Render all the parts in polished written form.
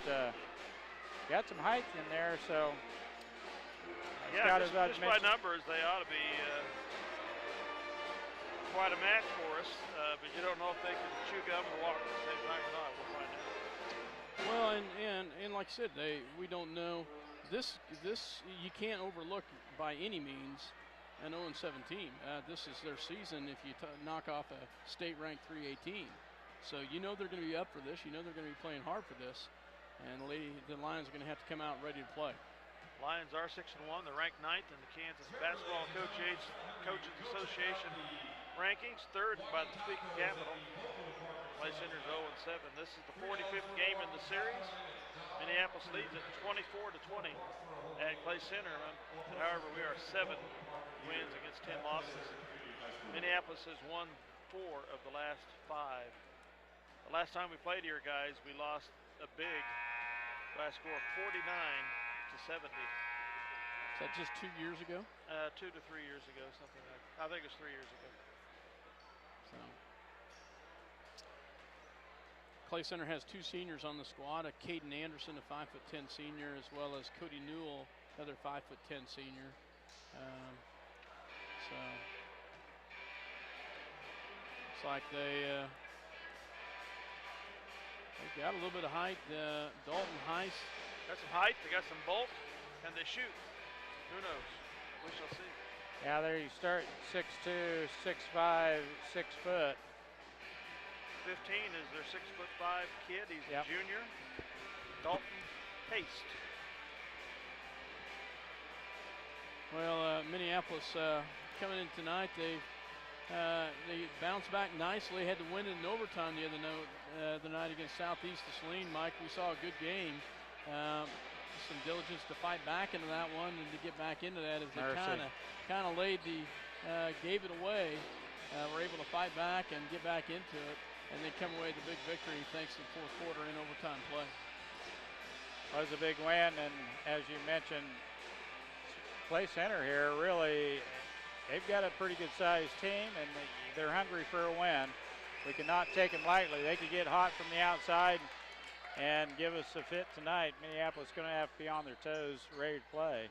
got some height in there, so. Yeah, just by numbers, they ought to be quite a match for us, but you don't know if they can chew gum or walk at the same time or not. We'll find out. Well, and like I said, we don't know. This you can't overlook by any means an 0-7 team. This is their season if you knock off a state-ranked 318. So you know they're going to be up for this. You know they're going to be playing hard for this. And the Lions are going to have to come out ready to play. Lions are 6-1. They're ranked 9th in the Kansas Basketball Coaches Association rankings, 3rd by the Topeka Capital. Clay Center's 0-7. This is the 45th game in the series. Minneapolis leads at 24-20 at Clay Center. However, we are 7 wins against 10 losses. Minneapolis has won 4 of the last 5. The last time we played here, guys, we lost a big by a score of 49-70. Is that just 2 years ago? 2 to 3 years ago, something like that. I think it was 3 years ago. So, Clay Center has 2 seniors on the squad, a Caden Anderson, a 5'10" senior, as well as Cody Newell, another 5'10" senior. So, looks like they've got a little bit of height. Dalton Heiss. Got some height, they got some bulk. Can they shoot? Who knows? We shall see. Yeah, there you start 6'2", 6'5", 6 foot. 15 is their 6'5" kid. He's a junior. Dalton Haste. Well, Minneapolis coming in tonight, they bounced back nicely. Had to win it in overtime the other night against Southeast Saline. Mike, we saw a good game. Some diligence to fight back into that one and to get back into that as they kind of gave it away. Were able to fight back and get back into it, and they come away with a big victory thanks to the 4th quarter in overtime play. It was a big win, and as you mentioned, Clay Center here really, they've got a pretty good sized team, and they're hungry for a win. We cannot take them lightly. They could get hot from the outside and give us a fit tonight. Minneapolis is going to have to be on their toes, ready to play.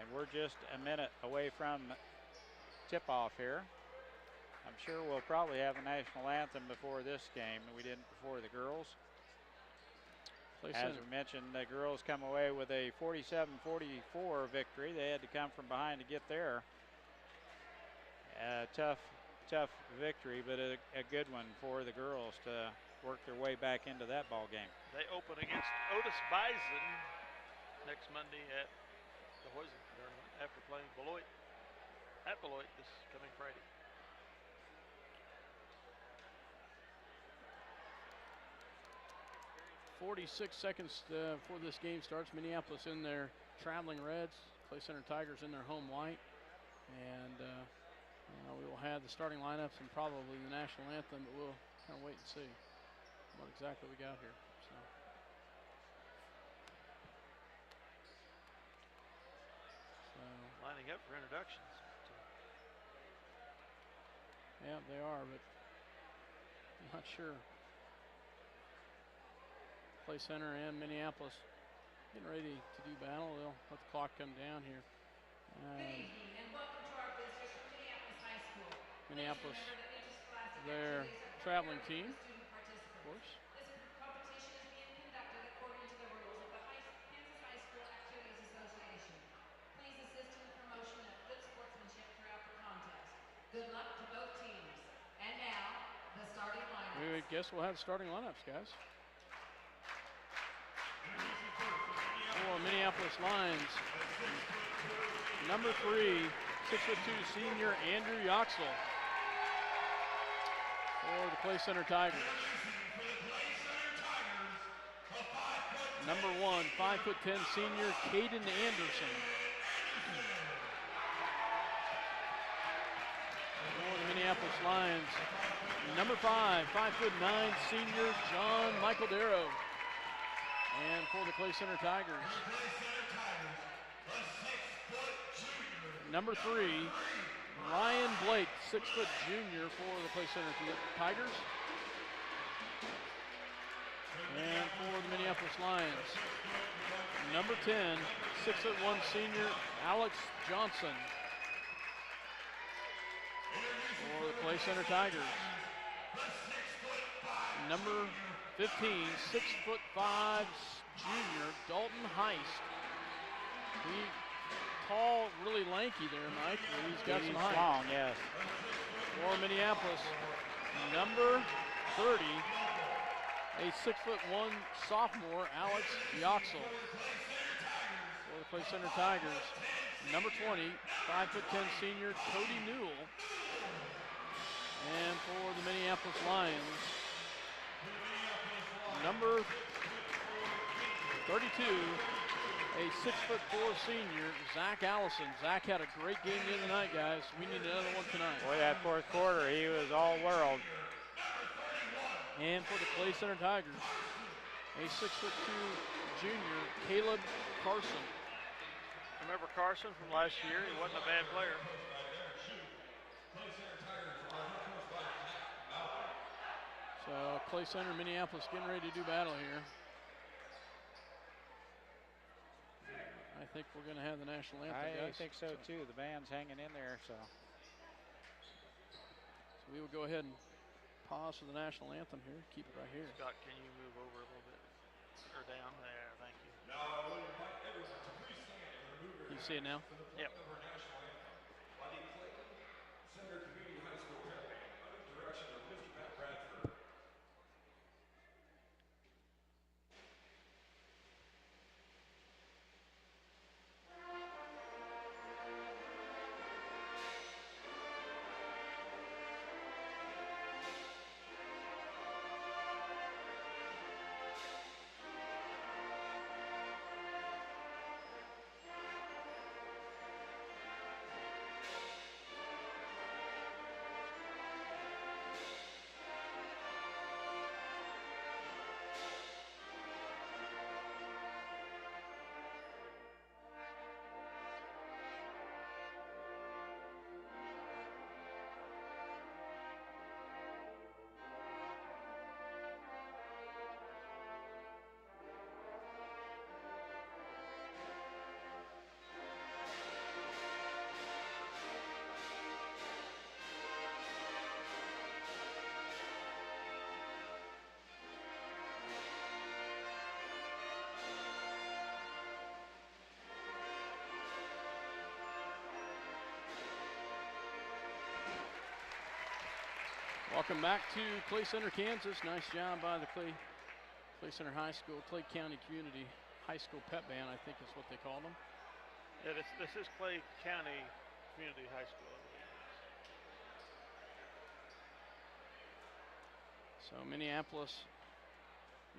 And we're just a minute away from tip-off here. I'm sure we'll probably have a national anthem before this game. We didn't before the girls. As we mentioned, the girls come away with a 47-44 victory. They had to come from behind to get there. Tough victory, but a good one for the girls to work their way back into that ball game. They open against Otis Bison next Monday at the Hoysen tournament after playing Beloit at Beloit this coming Friday. .46 seconds before this game starts. Minneapolis in their traveling reds, Clay Center Tigers in their home white, and we will have the starting lineups and probably the national anthem, but we'll kind of wait and see what exactly we got here. So lining up for introductions. Yeah, they are, but I'm not sure. Clay Center and Minneapolis getting ready to do battle. They'll let the clock come down here. Good evening and welcome to our visitors from Minneapolis High School. Minneapolis, their traveling team, of course. This competition is being conducted according to the rules of the Kansas High School Activities Association. Please assist in the promotion of good sportsmanship throughout the contest. Good luck to both teams. And now, the starting lineups. We guess we'll have starting lineups, guys. For Minneapolis Lions, number 3, 6'2" senior Andrew Yoxel. For the Clay Center Tigers, number 1, 5'10" senior Caden Anderson. For the Minneapolis Lions, number 5, 5'9" senior John Michael Darrow. And for the Clay Center Tigers, number 3, Ryan Blake, 6' junior for the Clay Center Tigers. And And for the Minneapolis Lions, number 10, 6'1" senior Alex Johnson. For the Clay Center Tigers, number 15, 6'5" junior Dalton Heist. He tall, really lanky there, Mike. But he's got some height. Long, yes. For Minneapolis, number 30, a 6'1" sophomore Alex Yoxel. For the Clay Center Tigers, number 20, 5'10" senior Cody Newell. And for the Minneapolis Lions, number 32, a 6'4" senior, Zach Allison. Zach had a great game the other night, guys. We need another one tonight. Boy, that fourth quarter, he was all world. And for the Clay Center Tigers, a 6'2" junior, Caleb Carson. Remember Carson from last year? He wasn't a bad player. So Clay Center, Minneapolis getting ready to do battle here. I think we're going to have the national anthem, I guys. think so too. The band's hanging in there, so. So we will go ahead and pause for the national anthem here. Keep it right here. Scott, can you move over a little bit? Or down? There, thank you. You see it now? Yep. Welcome back to Clay Center, Kansas. Nice job by the Clay Center High School, Clay County Community High School Pep Band, I think is what they call them. Yeah, this is Clay County Community High School, I believe. So Minneapolis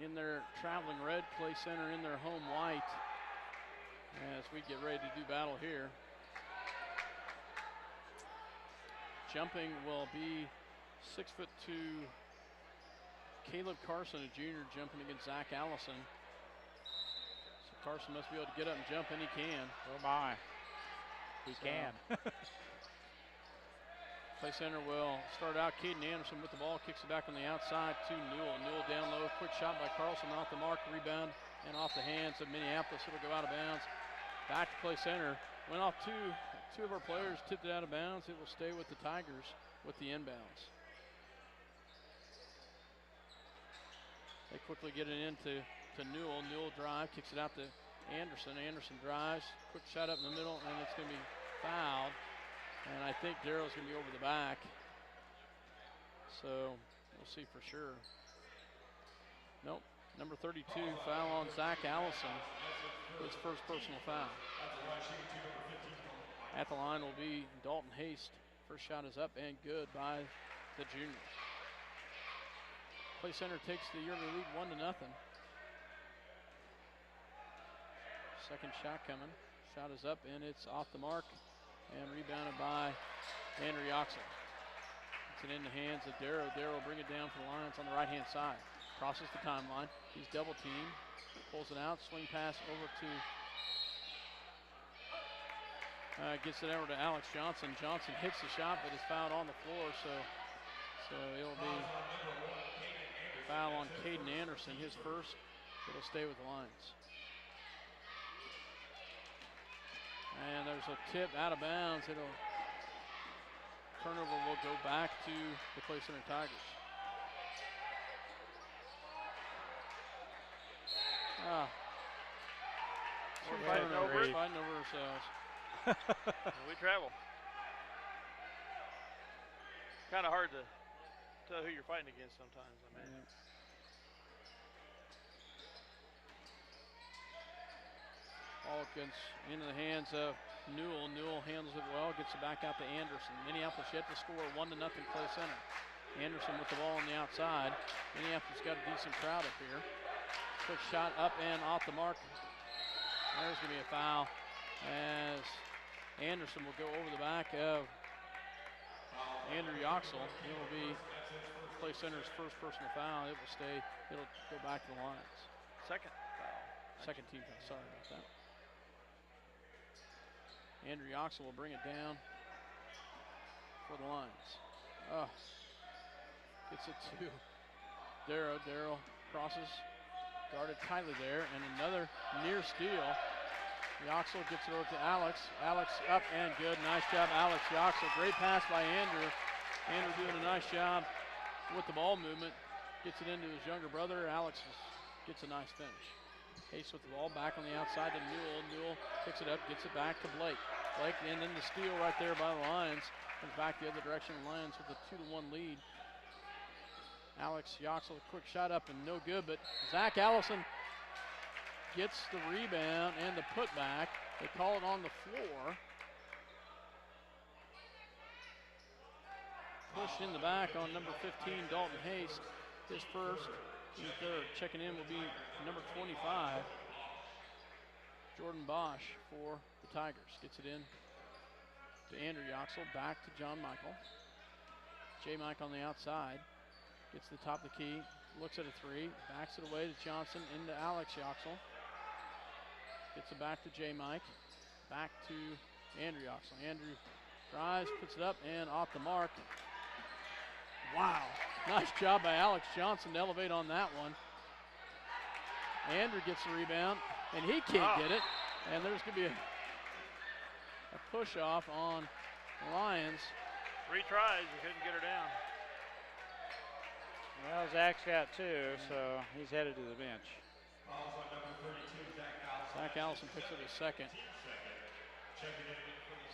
in their traveling red, Clay Center in their home white as we get ready to do battle here. Jumping will be 6'2" Caleb Carson, a junior, jumping against Zach Allison. So Carson must be able to get up and jump, and he can. Oh my, he can. Clay Center will start out. Caden Anderson with the ball, kicks it back on the outside to Newell. Newell down low, quick shot by Carlson off the mark, rebound, and off the hands of Minneapolis. It'll go out of bounds. Back to Clay Center. Went off two of our players, tipped it out of bounds. It will stay with the Tigers with the inbounds. They quickly get it into Newell. Newell drive, kicks it out to Anderson. Anderson drives, quick shot up in the middle, and it's going to be fouled. And I think Darrow's going to be over the back. So we'll see for sure. Nope. Number 32, foul on Zach Allison. His first personal foul. At the line will be Dalton Haste. First shot is up and good by the junior. Clay Center takes the yearly lead 1-0. Second shot coming. Shot is up and it's off the mark and rebounded by Andrew Yoxel. It's it in the hands of Darrow. Darrow will bring it down for the Lions on the right-hand side. Crosses the timeline. He's double teamed. Pulls it out. Swing pass over to gets it over to Alex Johnson. Johnson hits the shot, but is fouled on the floor, so it'll be foul on Caden Anderson, his first, It'll stay with the Lions. And there's a tip out of bounds. Turnover will go back to the Clay Center Tigers. We're fighting over it. Fighting over ourselves. We travel. Kind of hard to tell who you're fighting against sometimes, I mean. Yeah. Ball gets into the hands of Newell. Newell handles it well, gets it back out to Anderson. Minneapolis yet to score 1-0 Clay Center. Anderson with the ball on the outside. Minneapolis got a decent crowd up here. Quick shot up and off the mark. There's going to be a foul as Anderson will go over the back of Andrew Yoxel. It will be Clay Center's first personal foul. It will stay. It'll go back to the Lions. Second foul. Second team foul. Sorry about that. Andrew Yoxel will bring it down for the Lions. Gets it to Darrow. Darrow crosses. Guarded tightly there, and another near steal. Yoxel gets it over to Alex. Alex up and good. Nice job, Alex Yoxel. Great pass by Andrew. Andrew doing a nice job with the ball movement. Gets it into his younger brother. Alex gets a nice finish. Hayes with the ball back on the outside to Newell. Newell picks it up, gets it back to Blake. Blake, and then the steal right there by the Lions. Comes back the other direction. The Lions with a 2-1 lead. Alex Yoxel, a quick shot up and no good, but Zach Allison gets the rebound and the putback. They call it on the floor. Pushed in the back on number 15, Dalton Haste. His first, team third. Checking in will be number 25, Jordan Bosch for the Tigers. Gets it in to Andrew Yoxel, back to John Michael. J. Mike on the outside. Gets to the top of the key, looks at a three, backs it away to Johnson, into Alex Yoxel. Gets it back to J. Mike, back to Andrew Yoxel. Andrew drives, puts it up, and off the mark. Wow, nice job by Alex Johnson to elevate on that one. Andrew gets the rebound, and he can't get it. And there's going to be a push off on the Lions. 3 tries, you couldn't get her down. Well, Zach's got 2, so he's headed to the bench. Zach Allison picks up his second.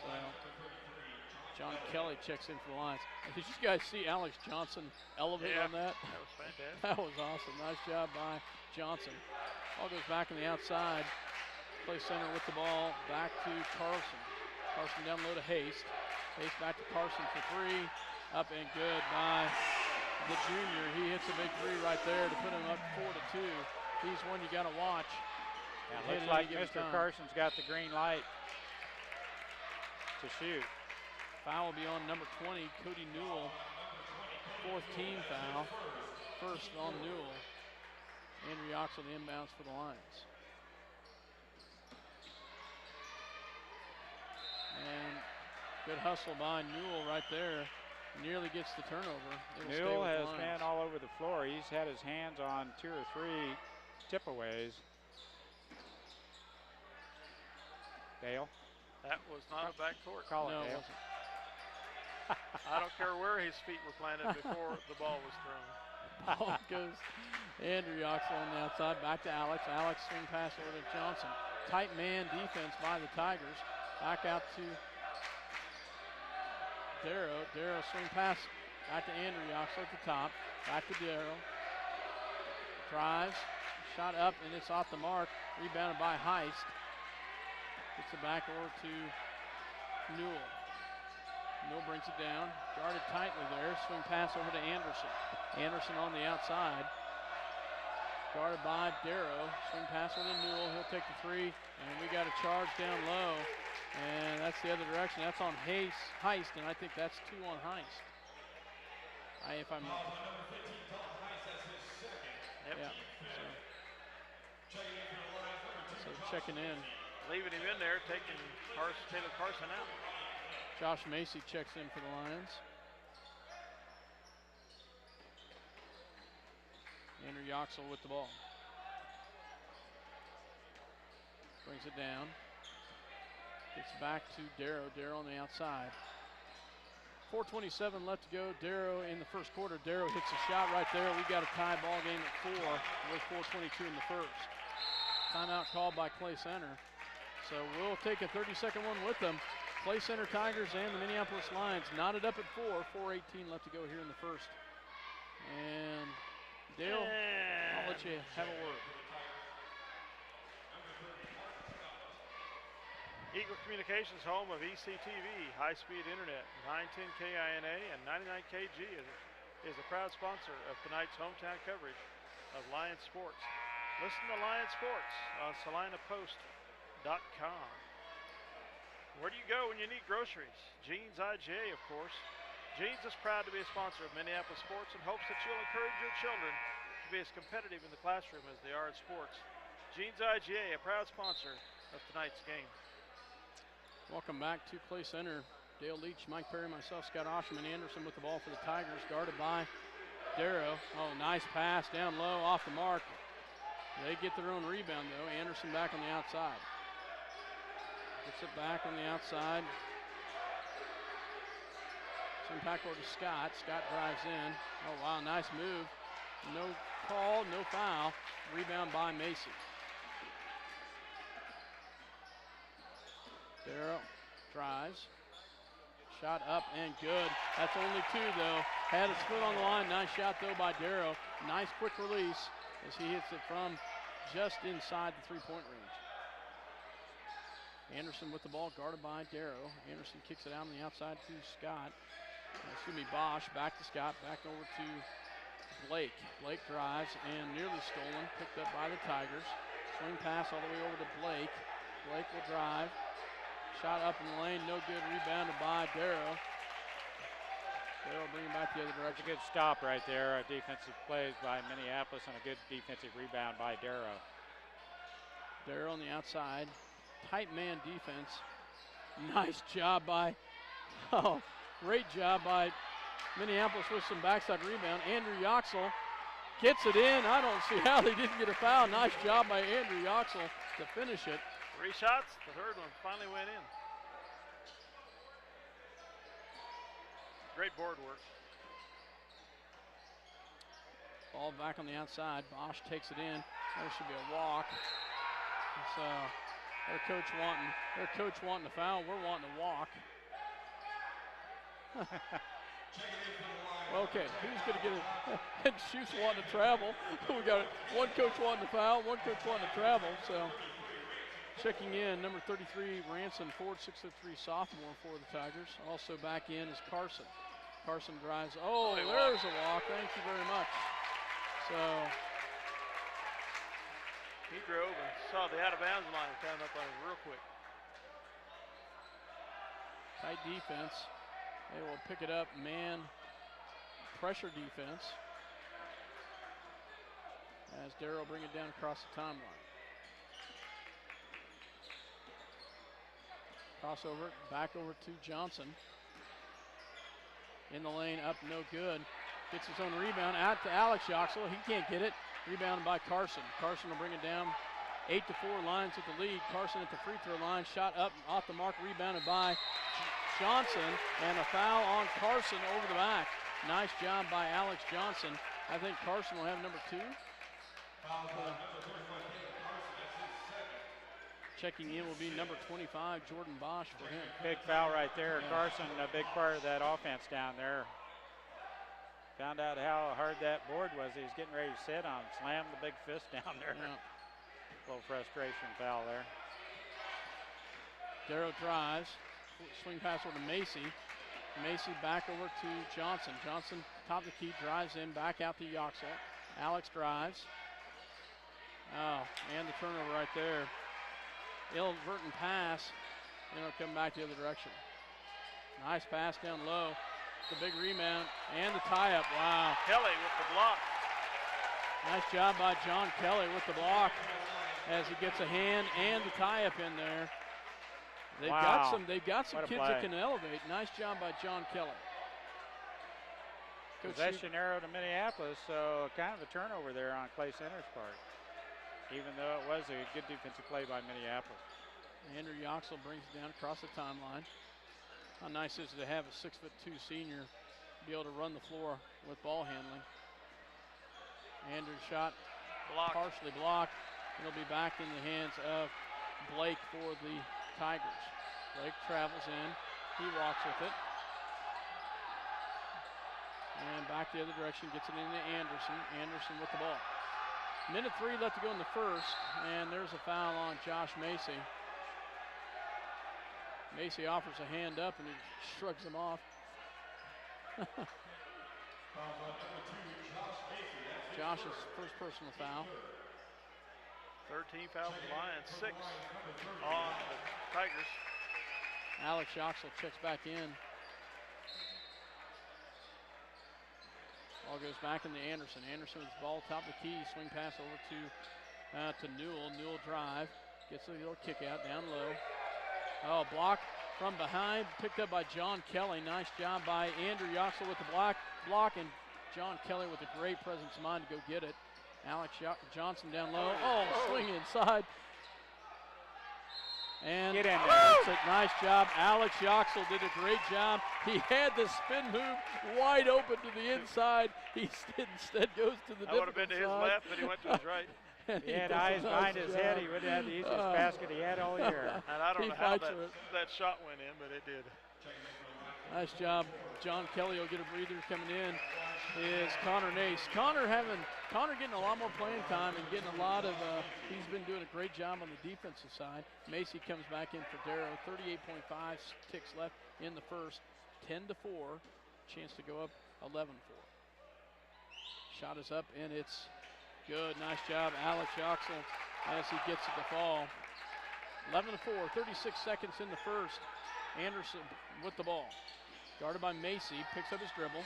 So John Kelly checks in for the Lions. Did you guys see Alex Johnson elevate on that? That was fantastic. That was awesome. Nice job by Johnson. Ball goes back on the outside. Play center with the ball. Back to Carson. Carson down low to Haste. Haste back to Carson for 3. Up and good by the junior. He hits a big 3 right there to put him up 4-2. He's one you got to watch. Yeah, looks like Mr. Carson's got the green light to shoot. Foul will be on number 20, Cody Newell. 4th team foul. First on Newell. Andrew Yoxel the inbounds for the Lions. And good hustle by Newell right there. Nearly gets the turnover. Newell has been all over the floor. He's had his hands on 2 or 3 tip-aways. Dale? That was not a backcourt. Call it, No, Dale. it wasn't. I don't care where his feet were planted before the ball was thrown. Ball goes Andrew Yoxel on the outside, back to Alex. Alex swing pass over to Johnson. Tight man defense by the Tigers. Back out to Darrow. Darrow swing pass back to Andrew Yoxel at the top. Back to Darrow. Drives. Shot up and it's off the mark. Rebounded by Heist. Gets it back over to Newell. Newell brings it down. Guarded tightly there. Swing pass over to Anderson. Anderson on the outside. Guarded by Darrow. Swing pass over to Newell. He'll take the 3. And we got a charge down low. And that's the other direction. That's on Heist, and I think that's 2 on Heist. If I'm not. Yep. Yeah. So checking in. Leaving him in there, taking Taylor Carson out. Josh Macy checks in for the Lions. Andrew Yoxel with the ball. Brings it down. Gets back to Darrow. Darrow on the outside. 4:27 left to go. Darrow in the first quarter. Darrow hits a shot right there. We got a tie ball game at 4 with 4:22 in the first. Timeout called by Clay Center. So we'll take a 30-second one with them. Clay Center Tigers and the Minneapolis Lions knotted up at 4. 4:18 left to go here in the first. And Dale, I'll let you have a word. Eagle Communications, home of ECTV, high-speed internet, 910 KINA and 99 KG is a proud sponsor of tonight's hometown coverage of Lions Sports. Listen to Lions Sports on SalinaPost.com. Where do you go when you need groceries? Jeans IGA, of course. Jeans is proud to be a sponsor of Minneapolis sports and hopes that you'll encourage your children to be as competitive in the classroom as they are in sports. Jeans IGA, a proud sponsor of tonight's game. Welcome back to Clay Center. Dale Leach, Mike Perry, myself, Scott Osherman, Anderson with the ball for the Tigers, guarded by Darrow. Oh, nice pass down low, off the mark. They get their own rebound, though. Anderson back on the outside. Gets it back on the outside. Some back over to Scott. Scott drives in. Oh, wow, nice move. No call, no foul. Rebound by Macy. Darrow drives. Shot up and good. That's only 2, though. Had his foot on the line. Nice shot, though, by Darrow. Nice quick release as he hits it from just inside the three-point range. Anderson with the ball, guarded by Darrow. Anderson kicks it out on the outside to Scott. Bosch. Back to Scott. Back over to Blake. Blake drives and nearly stolen. Picked up by the Tigers. Swing pass all the way over to Blake. Blake will drive. Shot up in the lane, no good. Rebounded by Darrow. Darrow bringing back the other direction. That's a good stop right there. Defensive plays by Minneapolis and a good defensive rebound by Darrow. Darrow on the outside. Tight man defense. Nice job by, great job by Minneapolis with some backside rebound. Andrew Yoxel gets it in. I don't see how they didn't get a foul. Nice job by Andrew Yoxel to finish it. 3 shots, the third one finally went in. Great board work. Ball back on the outside. Bosch takes it in. There should be a walk. So their coach wanting a foul. We're wanting a walk. Okay, who's going to get it? And Shoes wanting to travel. We got one coach wanting to foul, one coach wanting to travel. So checking in, number 33, Ranson, forward 6'3" sophomore for the Tigers. Also back in is Carson. Carson drives. Oh, there's a walk. Thank you very much. So he drove and saw the out-of-bounds line coming up on him real quick. Tight defense. They will pick it up. Man pressure defense. As Darrow bring it down across the timeline. Crossover, back over to Johnson. In the lane, up, no good. Gets his own rebound, out to Alex Yoxel. He can't get it. Rebounded by Carson. Carson will bring it down. 8-4, Lions with the lead. Carson at the free throw line, shot up, off the mark, rebounded by Johnson, and a foul on Carson over the back. Nice job by Alex Johnson. I think Carson will have number 2. Checking in will be number 25, Jordan Bosch for him. Big foul right there. Yeah. Carson, a big part of that offense down there. Found out how hard that board was. He was getting ready to sit on, slammed the big fist down there. Yeah. A little frustration foul there. Darrow drives. Swing pass over to Macy. Macy back over to Johnson. Johnson, top of the key, drives in, back out to Yoxel. Alex drives. Oh, and the turnover right there. Inadvertent pass, and it'll come back the other direction. Nice pass down low. The big rebound and the tie-up. Wow. Kelly with the block. Nice job by John Kelly with the block as he gets a hand and the tie-up in there. They've got some kids that can elevate. Nice job by John Kelly. Possession arrow to Minneapolis, so kind of a turnover there on Clay Center's part. even though it was a good defensive play by Minneapolis. Andrew Yoxel brings it down across the timeline. How nice is it to have a 6'2" senior be able to run the floor with ball handling. Andrew's shot partially blocked. It'll be back in the hands of Blake for the Tigers. Blake travels in. He walks with it. And back the other direction, gets it into Anderson. Anderson with the ball. Minute 3 left to go in the first, and there's a foul on Josh Macy. Macy offers a hand up, and he shrugs him off. Josh's first personal foul. 13 fouls for the Lions, 6 on the Tigers. Alex Yoxel checks back in. Ball goes back into Anderson. Anderson with the ball top of the key. Swing pass over to Newell. Newell drive. Gets a little kick out down low. Oh, block from behind. Picked up by John Kelly. Nice job by Andrew Yoxel with the block. And John Kelly with a great presence of mind to go get it. Alex Johnson down low. Oh, swing inside. And get in there. That's a nice job. Alex Yoxel did a great job. He had the spin move wide open to the inside. He instead goes to the that would have been to his left, but he went to his right. He had eyes behind his head. He would have had the easiest basket he had all year. And I don't know how that shot went in, but it did. Nice job. John Kelly will get a breather. Coming in is Connor Nace. Connor getting a lot more playing time and getting a lot of, he's been doing a great job on the defensive side. Macy comes back in for Darrow. 38.5 ticks left in the first. 10-4. Chance to go up 11-4. Shot is up and it's good. Nice job, Alex Yoxel, as he gets it to fall. 11-4, 36 seconds in the first. Anderson with the ball. Guarded by Macy, picks up his dribble.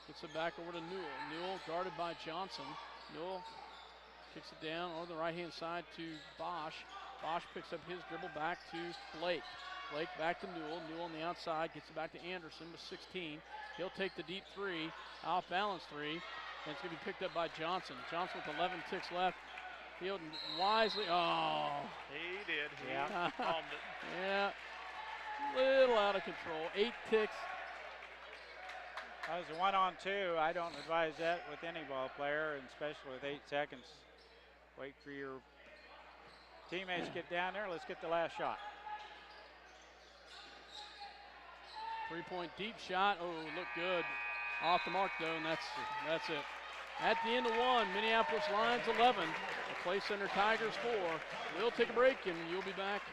Gets it back over to Newell. Newell guarded by Johnson. Newell kicks it down on the right-hand side to Bosch. Bosch picks up his dribble back to Blake. Blake back to Newell. Newell on the outside, gets it back to Anderson with 16. He'll take the deep three, off-balance three. And it's going to be picked up by Johnson. Johnson with 11 ticks left. Fielding wisely. Oh. He did. He calmed it. Yeah. Little out of control. 8 ticks. That was a 1-on-2. I don't advise that with any ball player, and especially with 8 seconds. Wait for your teammates to get down there. Let's get the last shot. 3-point deep shot. Oh, look good. Off the mark though, and that's it. At the end of 1, Minneapolis Lions 11, the Clay Center Tigers 4. We'll take a break and you'll be back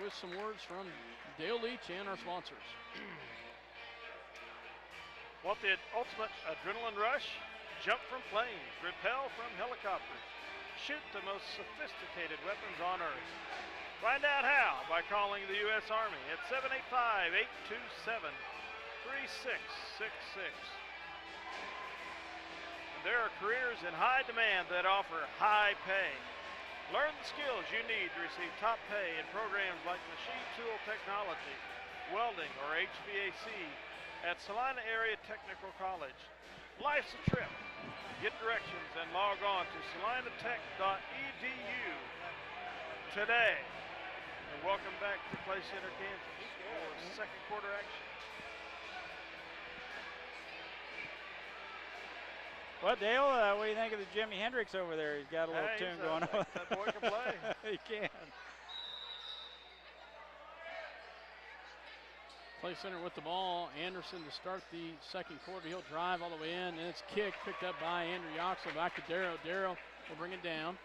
with some words from Dale Leach and our sponsors. Want the ultimate adrenaline rush? Jump from planes, rappel from helicopters, shoot the most sophisticated weapons on Earth. Find out how by calling the U.S. Army at 785-827-3666. And there are careers in high demand that offer high pay. Learn the skills you need to receive top pay in programs like machine tool technology, welding, or HVAC at Salina Area Technical College. Life's a trip. Get directions and log on to salinatech.edu today. And welcome back to Clay Center, Kansas for second quarter action. Well, Dale, what do you think of the Jimi Hendrix over there? He's got a little tune going on. That boy can play. He can. Clay Center with the ball. Anderson to start the second quarter. He'll drive all the way in, and it's kicked, picked up by Andrew Yoxel. Back to Darrow. Darrow will bring it down.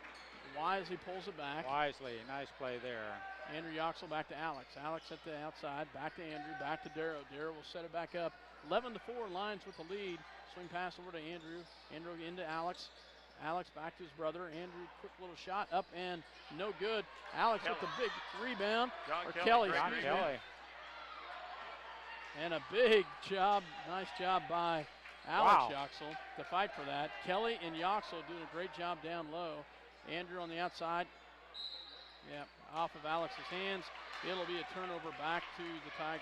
Wisely pulls it back. Wisely, nice play there. Andrew Yoxel back to Alex. Alex at the outside, back to Andrew, back to Darrow. Darrow will set it back up. 11-4, Lions with the lead. Swing pass over to Andrew. Andrew into Alex. Alex back to his brother. Andrew, quick little shot up and no good. Alex with the big rebound. Kelly. And a big job, nice job by Alex Yoxel to fight for that. Kelly and Yoxel doing a great job down low. Andrew on the outside. Yeah, off of Alex's hands. It'll be a turnover back to the Tigers.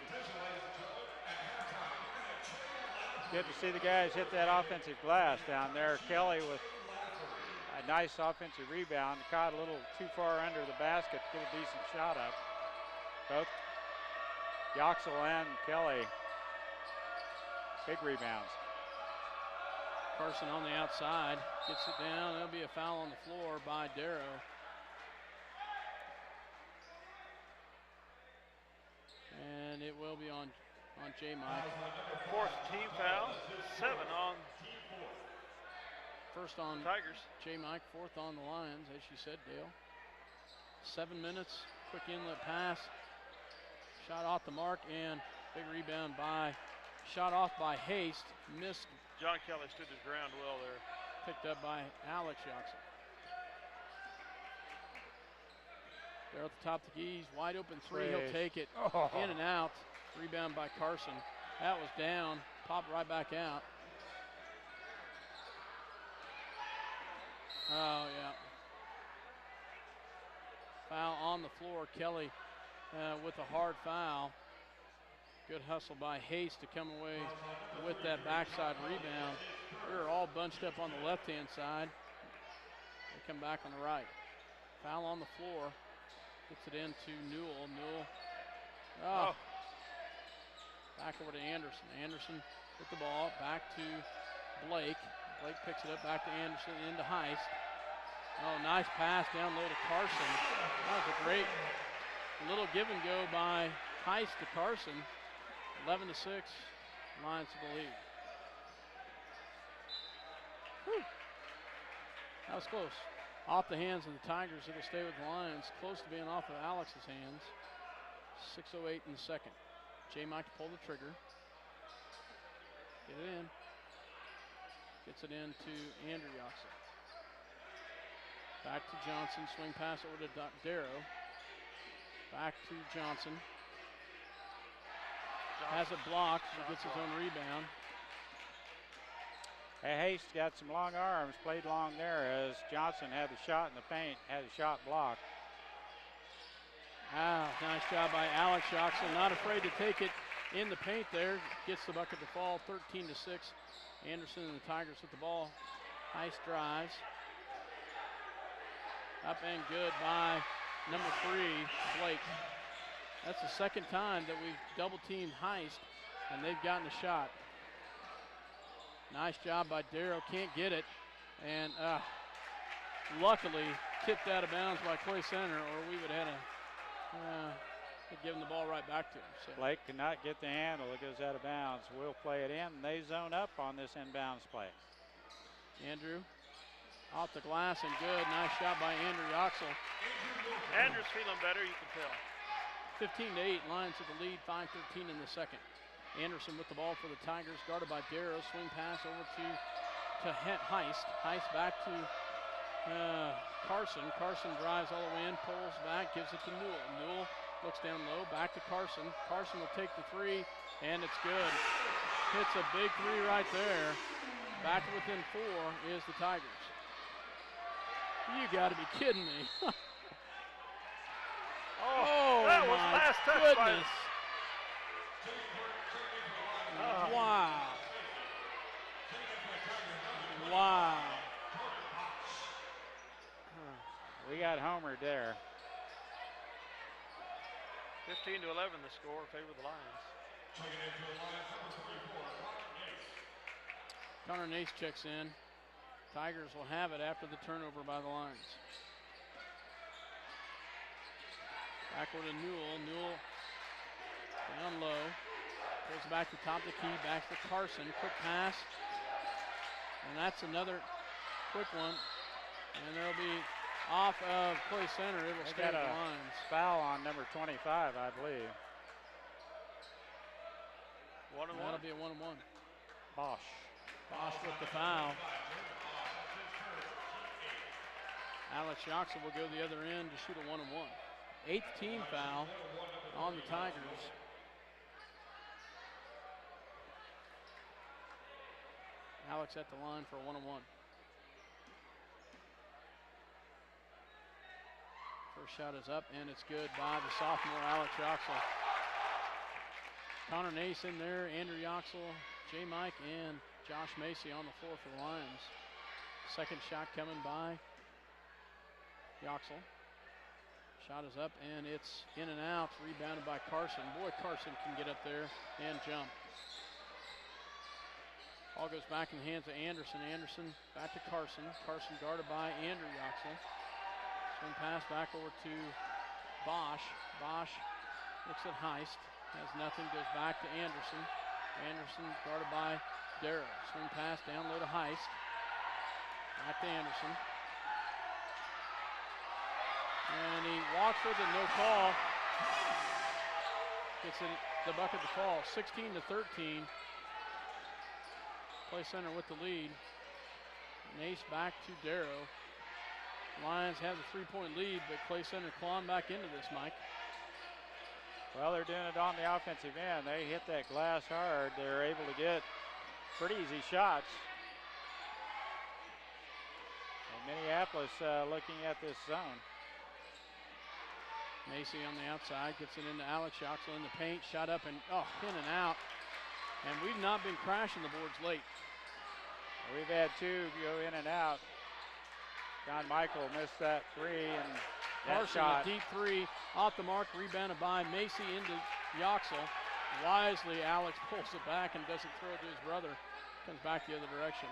Good to see the guys hit that offensive glass down there. Kelly with a nice offensive rebound. Caught a little too far under the basket to get a decent shot up. Both Yoxel and Kelly, big rebounds. Carson on the outside, gets it down. There'll be a foul on the floor by Darrow. And it will be on J. Mike. Fourth team foul, 7 on First on Tigers. J. Mike, fourth on the Lions, as you said, Dale. 7 minutes, quick inlet pass. Shot off the mark and big rebound shot off by Haste. Missed. John Kelly stood his ground well there. Picked up by Alex Yoxel. There at the top of the key, he's wide open three, he'll take it. In and out. Rebound by Carson. That was down, popped right back out. Oh, yeah. Foul on the floor. Kelly with a hard foul. Good hustle by Hayes to come away with that backside rebound. We were all bunched up on the left-hand side. They come back on the right. Foul on the floor. Gets it into Newell. Newell. Oh. Back over to Anderson. Anderson with the ball. Back to Blake. Blake picks it up. Back to Anderson. Into Heist. Oh, nice pass down low to Carson. That was a great little give and go by Heist to Carson. 11-6. Lions to the lead. Whew. That was close. Off the hands of the Tigers, it'll stay with the Lions. Close to being off of Alex's hands. 6:08 in the second. J. Mike to pull the trigger. Get it in. Gets it into Andrew Yoxel. Back to Johnson. Swing pass over to Darrow. Back to Johnson. Has it blocked. He gets his own rebound. Hey, Haste got some long arms, played long there as Johnson had the shot in the paint, had the shot blocked. Ah, nice job by Alex Yoxel. Not afraid to take it in the paint there. Gets the bucket to fall, 13-6. Anderson and the Tigers with the ball. Heist drives. Up and good by number 3, Blake. That's the second time that we've double-teamed Heist, and they've gotten a shot. Nice job by Darrow, can't get it. And luckily tipped out of bounds by Clay Center, or we would have had given the ball right back to him. So. Blake cannot get the handle, it goes out of bounds. We'll play it in, and they zone up on this inbounds play. Andrew off the glass and good. Nice shot by Andrew Yoxel. Andrew's feeling better, you can tell. 15-8, Lions with the lead, 5:13 in the second. Anderson with the ball for the Tigers, guarded by Darrow. Swing pass over to Heist. Heist back to Carson. Carson drives all the way in, pulls back, gives it to Newell. Newell looks down low, back to Carson. Carson will take the three, and it's good. Hits a big three right there. Back to within 4 is the Tigers. You gotta be kidding me. Oh, that was my last touch goodness. Wow. Wow. We got homered there. 15-11 the score, favor the Lions. Connor Nace checks in. Tigers will have it after the turnover by the Lions. Backward to Newell. Newell down low. Goes back to top of the key. Back to Carson. Quick pass. And that's another quick one. And there'll be off of Clay Center. It will stay with the Lions. Foul on number 25, I believe. 1-1. That'll be a 1-1. Bosch. Bosch with the foul. Alex Yoxel will go the other end to shoot a 1-1. 8th team foul on the Tigers. Alex at the line for a 1-1. First shot is up, and it's good by the sophomore Alex Yoxel. Connor Nace in there, Andrew Yoxel, J. Mike, and Josh Macy on the floor for the Lions. Second shot coming by Yoxel. Shot is up and it's in and out, rebounded by Carson. Boy, Carson can get up there and jump. Ball goes back in the hands of Anderson. Anderson back to Carson. Carson guarded by Andrew Yoxel. Swing pass back over to Bosch. Bosch looks at Heist. Has nothing, goes back to Anderson. Anderson guarded by Darrow. Swing pass down low to Heist. Back to Anderson. And he walks with it, no call. Gets in the bucket to fall. 16-13. Play center with the lead. Nace back to Darrow. Lions have the 3-point lead, but Clay Center clawing back into this, Mike. Well, they're doing it on the offensive end. They hit that glass hard. They're able to get pretty easy shots. And Minneapolis looking at this zone. Macy on the outside, gets it into Alex Yoxel in the paint, shot up and in and out. And we've not been crashing the boards late. We've had two go in and out. John Michael missed that three, and that Carson, shot. a deep three, off the mark, rebounded by Macy into Yoxel. Wisely, Alex pulls it back and doesn't throw it to his brother. Comes back the other direction.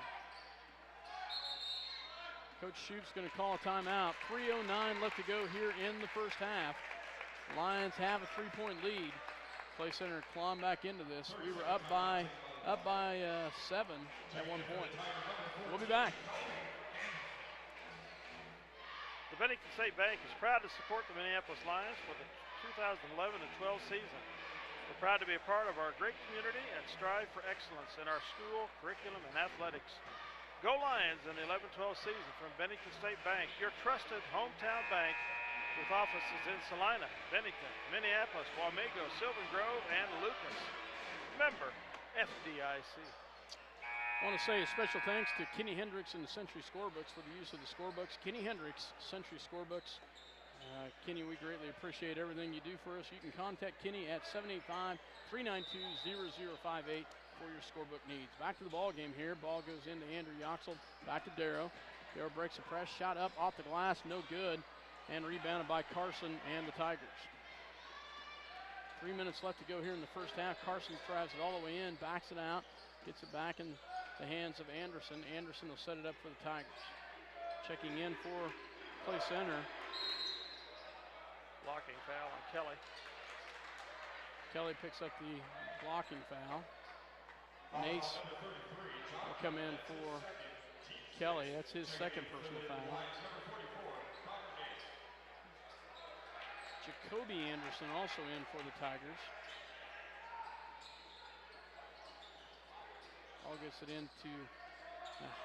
Coach Shoup's going to call a timeout. 3:09 left to go here in the first half. Lions have a 3-point lead. Play center clawing back into this. We were up by 7 at one point. We'll be back. The Bennington State Bank is proud to support the Minneapolis Lions for the 2011 and 12 season. We're proud to be a part of our great community and strive for excellence in our school, curriculum, and athletics. Go Lions in the 11-12 season from Bennington State Bank, your trusted hometown bank with offices in Salina, Bennington, Minneapolis, Wamego, Sylvan Grove, and Lucas. Member FDIC. I want to say a special thanks to Kenny Hendricks and the Century Scorebooks for the use of the scorebooks. Kenny Hendricks, Century Scorebooks. Kenny, we greatly appreciate everything you do for us. You can contact Kenny at 785-392-0058 for your scorebook needs. Back to the ball game here. Ball goes into Andrew Yoxel. Back to Darrow. Darrow breaks a press. Shot up off the glass. No good. And rebounded by Carson and the Tigers. 3 minutes left to go here in the first half. Carson drives it all the way in. Backs it out. Gets it back in the hands of Anderson. Anderson will set it up for the Tigers. Checking in for Clay Center. Blocking foul on Kelly. Kelly picks up the blocking foul. Nace will come in for Kelly. That's his second personal foul. Jacoby Anderson also in for the Tigers. All gets it into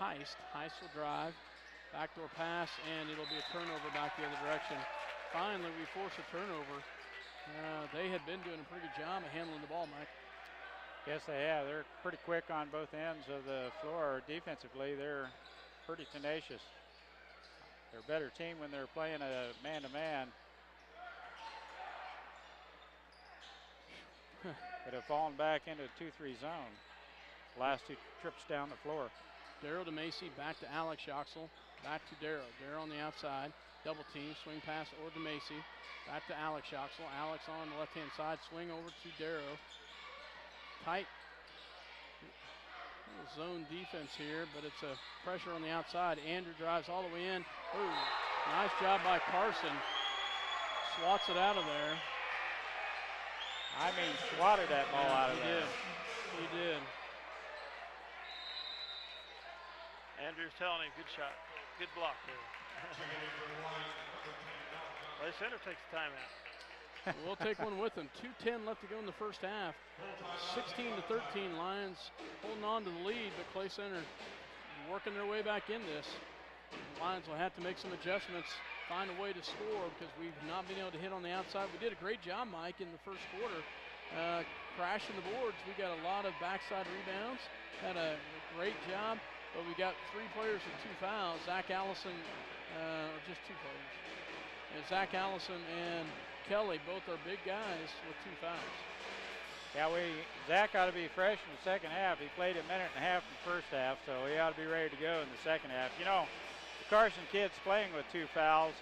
Heist. Heist will drive. Backdoor pass, and it'll be a turnover back the other direction. Finally, we force a turnover. They had been doing a pretty good job of handling the ball, Mike. Yes, they have. They're pretty quick on both ends of the floor. Defensively, they're pretty tenacious. They're a better team when they're playing a man-to-man. But have fallen back into a 2-3 zone. Last two trips down the floor. Darrow to Macy, back to Alex Yoxel, back to Darrow. Darrow on the outside, double team, swing pass over to Macy, back to Alex Yoxel. Alex on the left-hand side, swing over to Darrow. Tight zone defense here, but it's a pressure on the outside. Andrew drives all the way in. Ooh, nice job by Carson. Swats it out of there. I mean, swatted that ball out of there. He did. Andrew's telling him, good shot, good block there. Play center takes the timeout. We'll take one with them. 2:10 left to go in the first half. 16-13, Lions holding on to the lead, but Clay Center working their way back in this. Lions will have to make some adjustments, find a way to score because we've not been able to hit on the outside. We did a great job, Mike, in the first quarter, crashing the boards. We got a lot of backside rebounds, had a great job, but we got 3 players with 2 fouls. Zach Allison, just 2 players. And Zach Allison and Kelly both are big guys with 2 fouls. Yeah, Zach ought to be fresh in the second half. He played a minute and a half in the first half, so he ought to be ready to go in the second half. You know, the Carson kid's playing with 2 fouls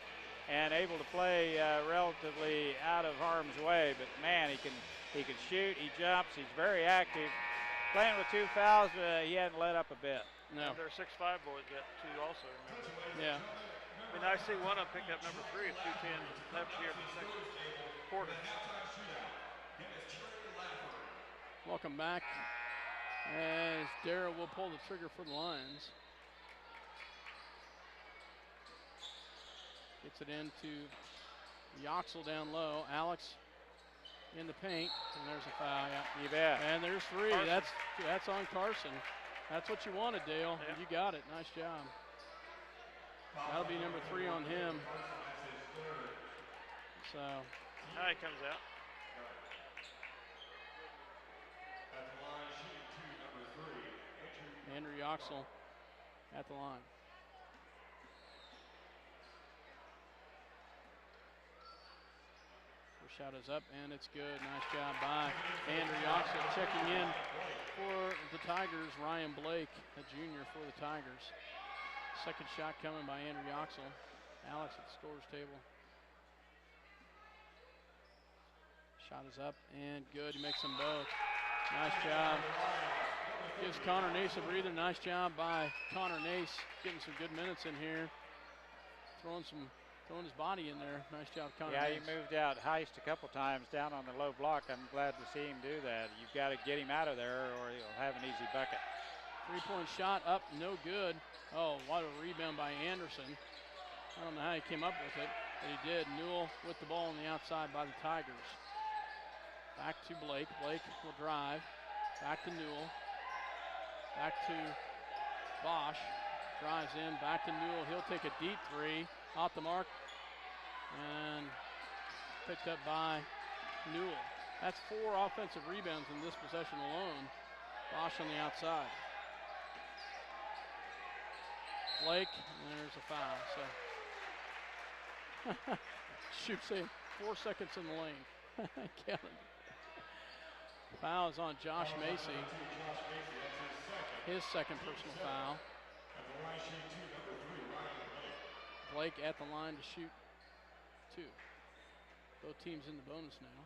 and able to play relatively out of harm's way, but man, he can shoot, he jumps, he's very active. Playing with 2 fouls, he hadn't let up a bit. No. And their 6'5" boys got 2 also, remember? Yeah. I mean, I see one of them pick up number 3 at 2:10 left here in the second quarter. Welcome back as Darrow will pull the trigger for the Lions. Gets it into Yoxel down low. Alex in the paint, and there's a foul. Yeah. You bet. And there's 3. Carson. That's on Carson. That's what you wanted, Dale. Yeah. You got it. Nice job. That'll be number 3 on him. So. Now he comes out. Andrew Yoxel at the line. First shot is up, and it's good. Nice job by Andrew Yoxel. Checking in for the Tigers, Ryan Blake, a junior for the Tigers. Second shot coming by Andrew Yoxel. Alex at the scorer's table. Shot is up and good. He makes them both. Nice job. Gives Connor Nace a breather. Nice job by Connor Nace, getting some good minutes in here. Throwing his body in there. Nice job, Connor Nace. Yeah, he moved out Heist a couple times down on the low block. I'm glad to see him do that. You've got to get him out of there or he'll have an easy bucket. 3-point shot up, no good. Oh, what a rebound by Anderson. I don't know how he came up with it, but he did. Newell with the ball on the outside by the Tigers. Back to Blake. Blake will drive. Back to Newell. Back to Bosch. Drives in. Back to Newell. He'll take a deep 3. Off the mark. And picked up by Newell. That's 4 offensive rebounds in this possession alone. Bosch on the outside. Blake, and there's a foul. So should say 4 seconds in the lane. Kevin. Foul is on Josh Macy. His second personal foul. Blake at the line to shoot 2. Both teams in the bonus now.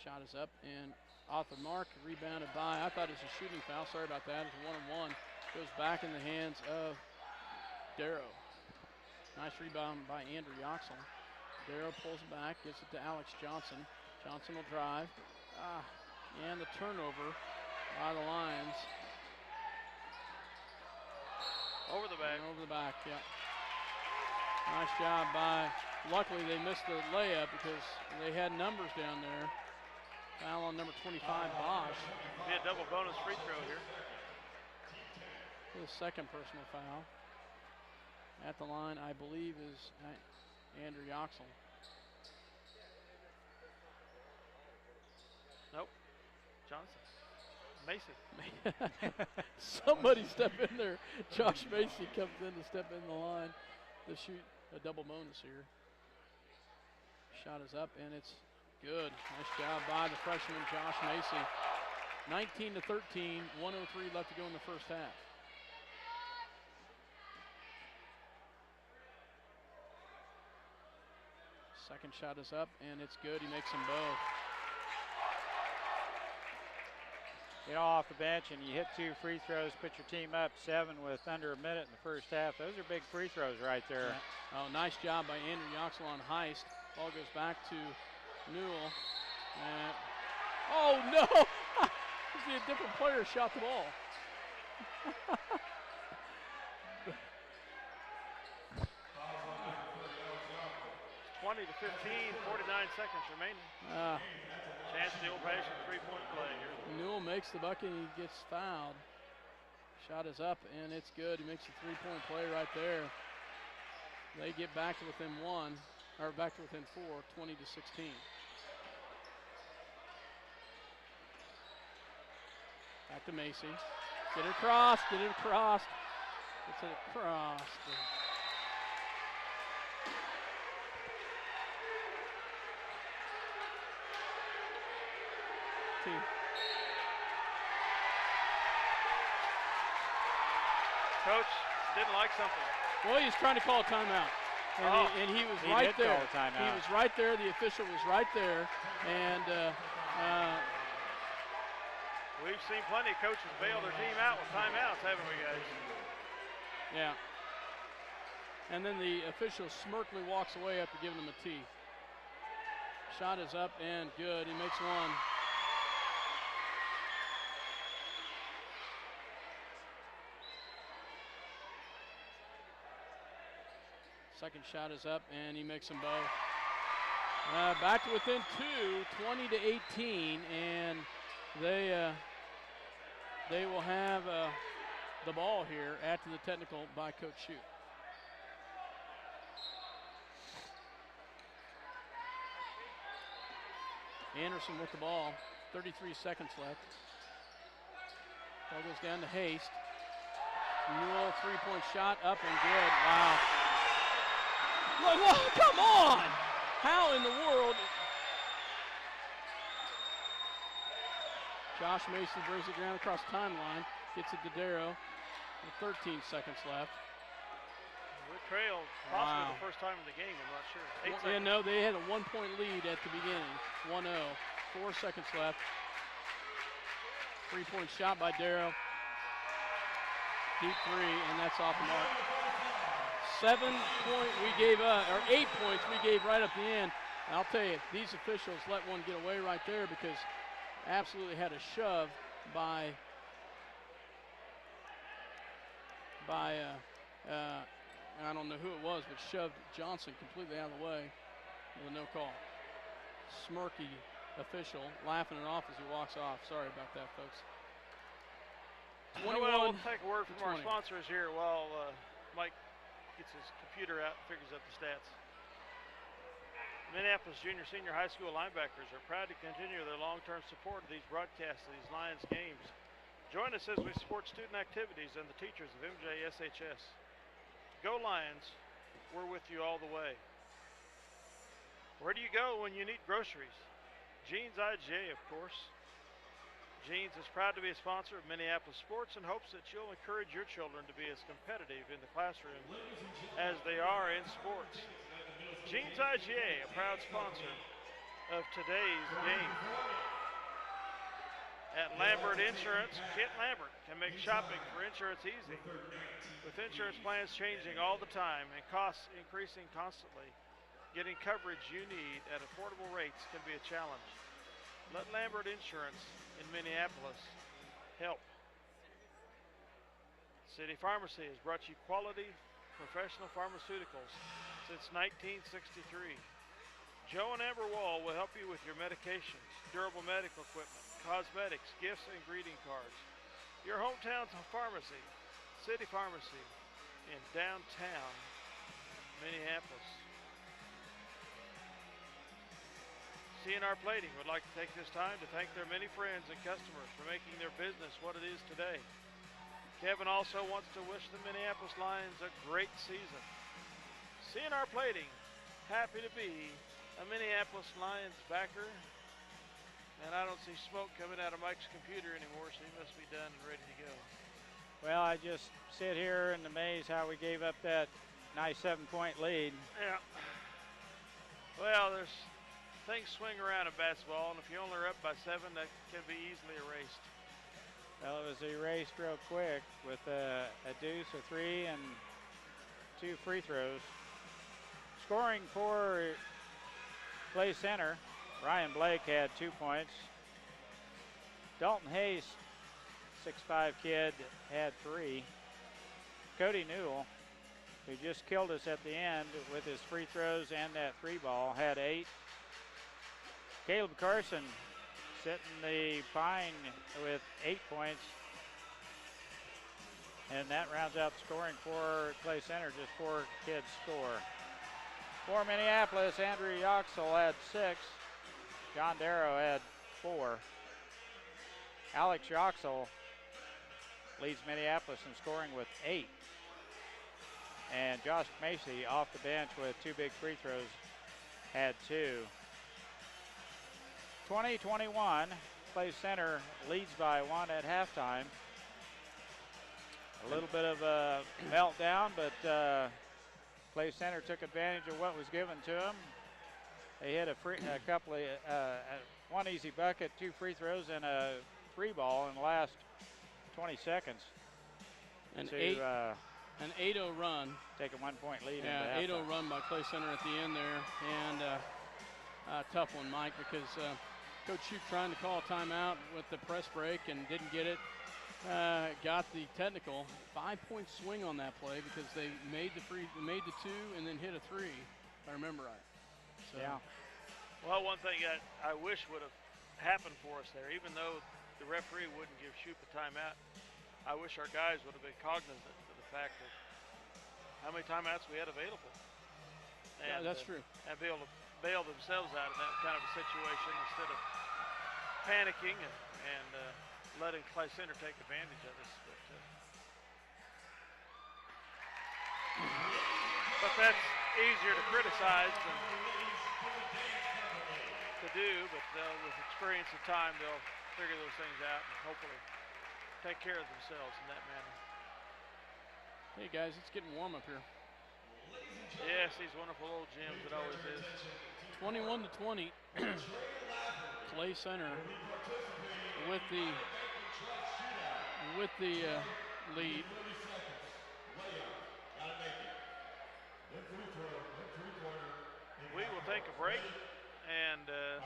Shot is up and off the mark, rebounded by, I thought it was a shooting foul, sorry about that. It's a 1-on-1. Goes back in the hands of Darrow. Nice rebound by Andrew Yoxel. Darrow pulls it back, gives it to Alex Johnson. Johnson will drive. And the turnover by the Lions. Over the back. And over the back, yeah. Nice job by, luckily they missed the layup because they had numbers down there. Foul on number 25, Bosch. Be a double bonus free throw here. His second personal foul. At the line, I believe, is Andrew Yoxel. Nope. Johnson. Macy. Somebody step in there. Josh Macy comes in to step in the line to shoot a double bonus here. Shot is up and it's good. Nice job by the freshman Josh Macy. 19-13, 1:03 left to go in the first half. Second shot is up and it's good. He makes them both. You know, off the bench and you hit 2 free throws, put your team up 7 with under a minute in the first half. Those are big free throws right there. Yeah. Oh, nice job by Andrew Yoxel on Heist. Ball goes back to Newell. Oh no! See, a different player shot the ball. 20-15, 49 seconds remaining. Chance the old-fashioned three-point play here. Newell makes the bucket and he gets fouled. Shot is up and it's good. He makes a three-point play right there. They get back to within 1, or back to within 4, 20-16. Back to Macy. Get it across, get it across. Gets it across. tee. Coach didn't like something. Well, he's trying to call a timeout. And he was He right did there. call a timeout. He was right there. The official was right there. And We've seen plenty of coaches bail their team out with timeouts, haven't we, guys? yeah. And then the official smirkly walks away after giving him a tee. Shot is up and good. He makes one. Second shot is up and he makes them both. Back to within two, 20-18, and they will have the ball here after the technical by Coach Shute. Anderson with the ball, 33 seconds left. Ball goes down to Haste. Newell, three-point shot, up and good. Wow. Whoa, come on! How in the world? Josh Mason brings it down across the timeline, gets it to Darrow with 13 seconds left. We trailed possibly the first time in the game, I'm not sure. 8 seconds. Yeah, no, they had a 1-point lead at the beginning, 1-0. 4 seconds left. Three-point shot by Darrow. Deep three, and that's off the mark. 7 points we gave up, or 8 points we gave right up the end. And I'll tell you, these officials let one get away right there because absolutely had a shove by I don't know who it was, but shoved Johnson completely out of the way with a no call. Smirky official laughing it off as he walks off. Sorry about that, folks. 21. Well, we'll take a word from our 20. sponsors here while Mike gets his computer out and figures out the stats. Minneapolis Junior Senior High School linebackers are proud to continue their long-term support of these broadcasts of these Lions games. Join us as we support student activities and the teachers of MJSHS. Go Lions, we're with you all the way. Where do you go when you need groceries? Jeans IGA, of course. Jeans is proud to be a sponsor of Minneapolis sports and hopes that you'll encourage your children to be as competitive in the classroom as they are in sports. Jeans IGA, a proud sponsor of today's game. At Lambert Insurance, Kent Lambert can make shopping for insurance easy. With insurance plans changing all the time and costs increasing constantly, getting coverage you need at affordable rates can be a challenge. Let Lambert Insurance in Minneapolis help. City Pharmacy has brought you quality professional pharmaceuticals since 1963. Joe and Amber Wall will help you with your medications, durable medical equipment, cosmetics, gifts, and greeting cards. Your hometown pharmacy, City Pharmacy in downtown Minneapolis. CNR Plating would like to take this time to thank their many friends and customers for making their business what it is today. Kevin also wants to wish the Minneapolis Lions a great season. CNR Plating, happy to be a Minneapolis Lions backer. And I don't see smoke coming out of Mike's computer anymore, so he must be done and ready to go. Well, I just sit here in amaze how we gave up that nice 7-point lead. Yeah. Well, there's things swing around in basketball, and if you only are up by 7, that can be easily erased. Well, it was erased real quick with a deuce, a 3, and 2 free throws. Scoring for Clay Center, Ryan Blake had 2 points. Dalton Hayes, 6'5" kid, had 3. Cody Newell, who just killed us at the end with his free throws and that 3 ball, had 8. Caleb Carson sitting the pine with 8 points. And that rounds out the scoring for Clay Center. Just 4 kids score. For Minneapolis, Andrew Yoxel had 6. John Darrow had 4. Alex Yoxel leads Minneapolis in scoring with 8. And Josh Macy off the bench with 2 big free throws had 2. 20-21, Clay Center leads by 1 at halftime. A little bit of a meltdown, but Clay Center took advantage of what was given to them. They hit a couple of, one easy bucket, 2 free throws, and a 3 ball in the last 20 seconds. An to 8-0 run. Take a 1-point lead. Yeah, into 8-0 run by Clay Center at the end there. And a tough one, Mike, because Coach Shute trying to call a timeout with the press break and didn't get it. Got the technical 5-point swing on that play because they made the 2 and then hit a 3, if I remember right. So. Yeah. Well, one thing I wish would have happened for us there, even though the referee wouldn't give Shoup a timeout, I wish our guys would have been cognizant of the fact of how many timeouts we had available. And, yeah, that's true. And be able to bail themselves out of that kind of a situation instead of panicking and letting Clay Center take advantage of us. But that's easier to criticize than to do, but with experience and time, they'll figure those things out and hopefully take care of themselves in that manner. Hey guys, it's getting warm up here. Yes, these wonderful old gyms, it always is. 21-20, Clay Center with the lead. We will take a break, and they're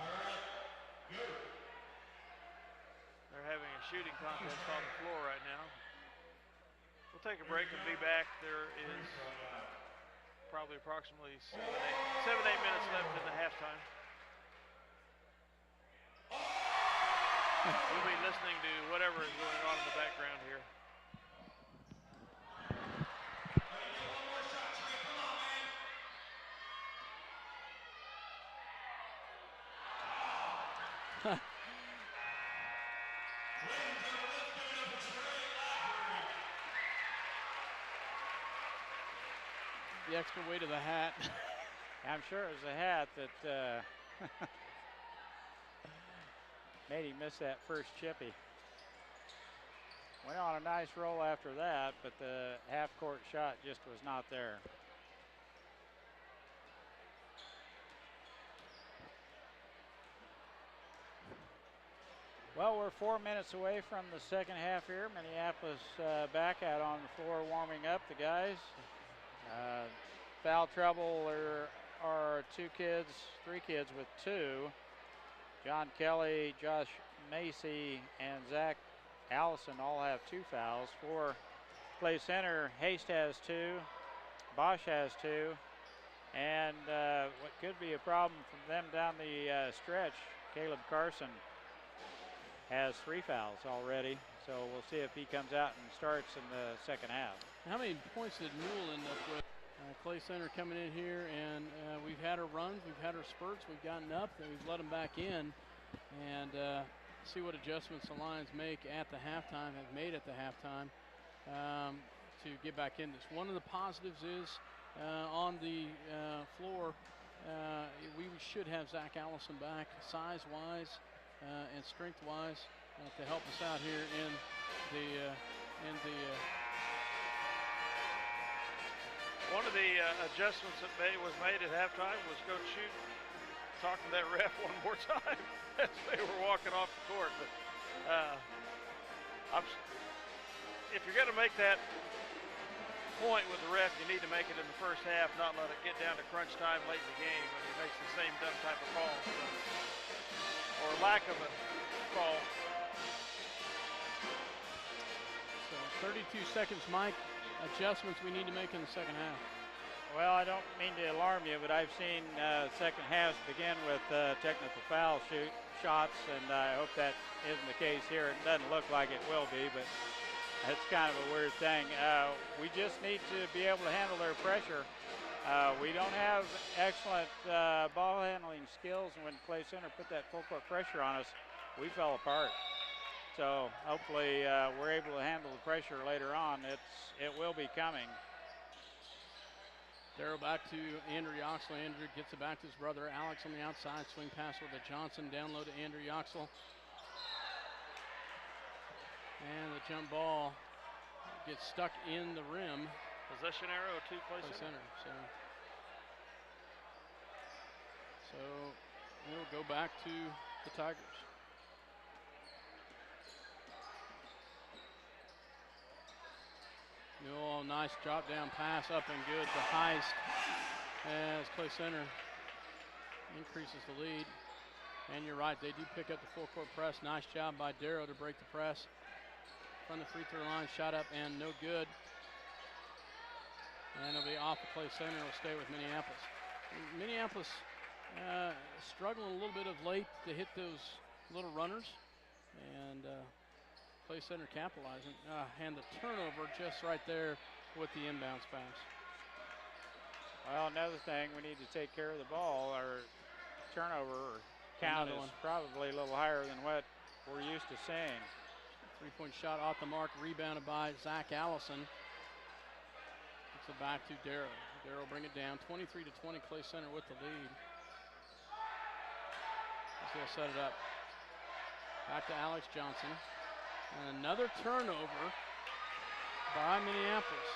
having a shooting contest on the floor right now. We'll take a break and be back. There is probably approximately 7-8 minutes left in the halftime. We'll be listening to whatever is going on in the background here. The extra weight of the hat. I'm sure it was the hat that made him miss that first chippy. Went on a nice roll after that, but the half-court shot just was not there. Well, we're 4 minutes away from the second half here. Minneapolis back out on the floor warming up, the guys. Foul trouble, there are 3 kids with 2. John Kelly, Josh Macy, and Zach Allison all have 2 fouls. For Clay Center, Haste has 2, Bosch has 2, and what could be a problem from them down the stretch, Caleb Carson has 3 fouls already. So we'll see if he comes out and starts in the second half. How many points did Newell end up with? Clay Center coming in here, and we've had our runs, we've had our spurts, we've gotten up, and we've let them back in, and see what adjustments the Lions make at the halftime, have made at the halftime to get back in this. One of the positives is on the floor, we should have Zach Allison back size-wise and strength-wise to help us out here in the One of the adjustments that was made at halftime was Coach Shute talking to that ref one more time as they were walking off the court. But if you're going to make that point with the ref, you need to make it in the first half, not let it get down to crunch time late in the game when he makes the same dumb type of call. Or lack of a call. So 32 seconds, Mike. Adjustments we need to make in the second half. Well, I don't mean to alarm you, but I've seen second halves begin with technical foul shots, and I hope that isn't the case here. It doesn't look like it will be, but it's kind of a weird thing. We just need to be able to handle their pressure. We don't have excellent ball handling skills, and when Clay Center put that full court pressure on us, we fell apart. So hopefully we're able to handle the pressure later on. It will be coming. Darrow back to Andrew Yoxel. Andrew gets it back to his brother Alex on the outside. Swing pass over to Johnson. Down low to Andrew Yoxel. And the jump ball gets stuck in the rim. Possession arrow to Clay Center. So it'll go back to the Tigers. Newell, nice drop down pass up and good to Heist as Clay Center increases the lead. And you're right, they do pick up the full court press. Nice job by Darrow to break the press. From the free throw line, shot up and no good. And it'll be off the Clay Center. It'll stay with Minneapolis. Minneapolis struggling a little bit of late to hit those little runners. And Clay Center capitalizing. And the turnover just right there with the inbounds pass. Well, another thing, we need to take care of the ball. Our turnover count is probably a little higher than what we're used to seeing. Three-point shot off the mark, rebounded by Zach Allison. Gets it back to Darrow. Darrow bring it down, 23-20, Clay Center with the lead. They'll set it up. Back to Alex Johnson. And another turnover by Minneapolis.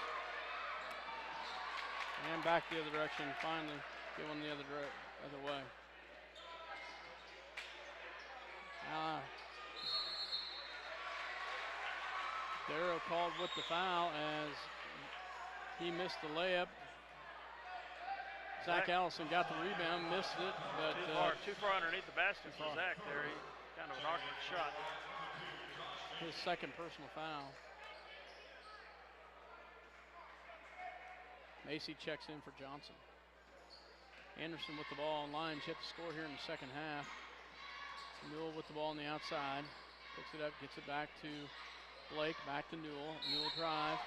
And back the other direction, finally going the other way. Darrow called with the foul as he missed the layup. Zach Allison got the rebound, missed it, but too far underneath the basket for Zach there. He kind of an awkward shot. His second personal foul. Macy checks in for Johnson. Anderson with the ball on line. She had to score here in the second half. Newell with the ball on the outside. Picks it up, gets it back to Blake, back to Newell. Newell drive.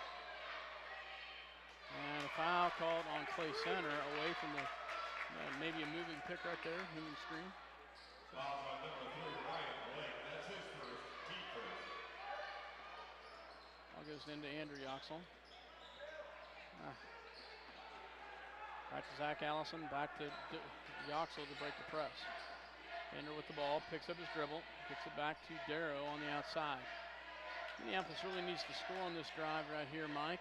And a foul called on Clay Center away from the, maybe a moving pick right there, moving screen. Foul on number 3, Ryan Blake. That's his first, team first. Ball goes into Andrew Yoxel. Back to Zach Allison, back to Yoxel to break the press. Ender with the ball, picks up his dribble, gets it back to Darrow on the outside. Minneapolis really needs to score on this drive right here, Mike.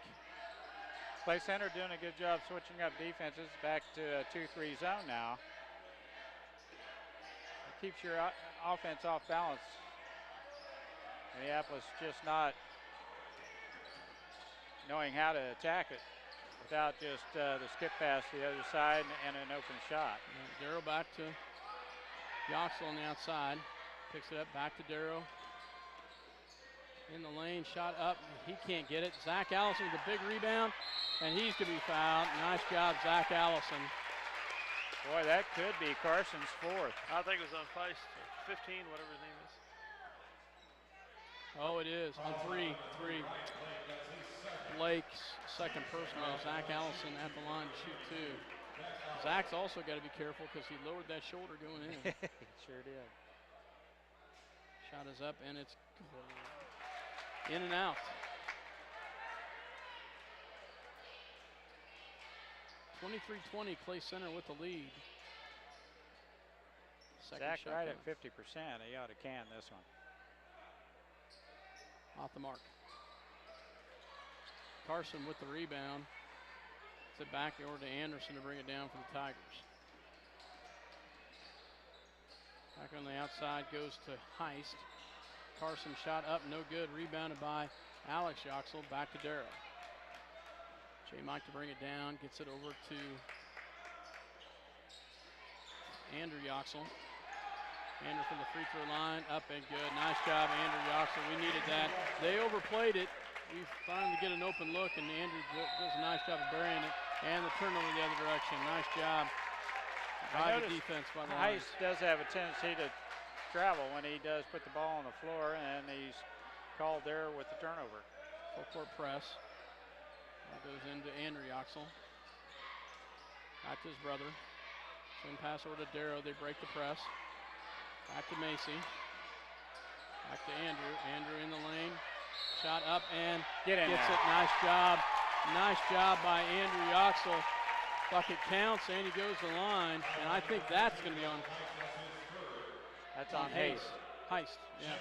Clay Center doing a good job switching up defenses back to a 2-3 zone now. It keeps your offense off balance. Minneapolis just not knowing how to attack it without just the skip pass to the other side and an open shot. Darrow back to Yoxel on the outside, picks it up, back to Darrow. In the lane, shot up, he can't get it. Zach Allison with a big rebound, and he's gonna be fouled. Nice job, Zach Allison. Boy, that could be Carson's fourth. I think it was on Feist, 15, whatever his name is. Oh, it is, on three. Blake's second personal, Zach Allison at the line to shoot two. Zach's also got to be careful because he lowered that shoulder going in. Sure did. Shot is up and it's in and out. (23-20) Clay Center with the lead. Zach right at 50%. He ought to can this one. Off the mark. Carson with the rebound. It's it back over to Anderson to bring it down for the Tigers. Back on the outside goes to Heist. Carson shot up, no good. Rebounded by Alex Yoxel. Back to Darrow. J. Mike to bring it down. Gets it over to Andrew Yoxel. Andrew from the free throw line. Up and good. Nice job, Andrew Yoxel. We needed that. They overplayed it. We finally get an open look, and Andrew does a nice job of burying it. And the turnover the other direction. Nice job by the defense by the Heist does have a tendency to travel when he does put the ball on the floor, and he's called there with the turnover. Full court press. That goes into Andrew Yoxel. Back to his brother. Same pass over to Darrow. They break the press. Back to Macy. Back to Andrew. Andrew in the lane. Shot up and gets it. Nice job. Nice job by Andrew Yoxel. Bucket counts and he goes to the line. And I think that's going to be on. That's on Heist. Heist, yeah.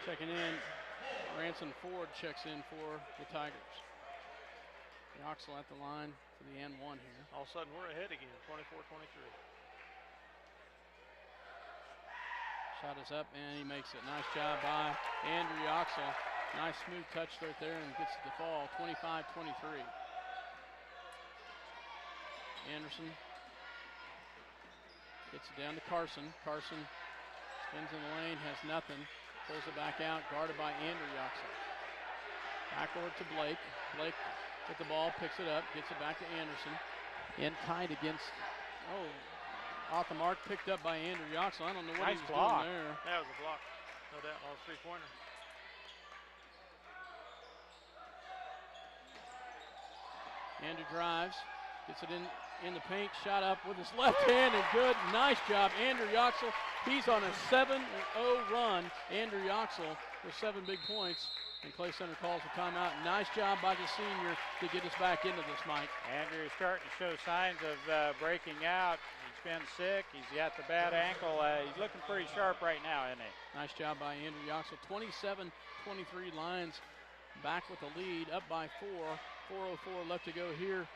Checking in, Ransom Ford checks in for the Tigers. Yoxel at the line for the N1 here. All of a sudden, we're ahead again, 24-23. Shot is up, and he makes it. Nice job by Andrew Yoxel. Nice smooth touch right there and gets it to fall, 25-23. Anderson gets it down to Carson. Carson spins in the lane, has nothing. Pulls it back out, guarded by Andrew Yoxel. Backward to Blake. Blake with the ball, picks it up, gets it back to Anderson. In tight against, off the mark, picked up by Andrew Yoxel. I don't know what Nice he was block. doing there. That was a block, no doubt, on a three-pointer. Andrew drives, gets it in the paint, shot up with his left hand and good. Nice job, Andrew Yoxel. He's on a 7-0 run. Andrew Yoxel with 7 big points. And Clay Center calls a timeout. Nice job by the senior to get us back into this, Mike. Andrew's starting to show signs of breaking out. He's been sick. He's got the bad ankle. He's looking pretty sharp right now, isn't he? Nice job by Andrew Yoxel. 27-23 Lions back with the lead, up by 4. 4:04 left to go here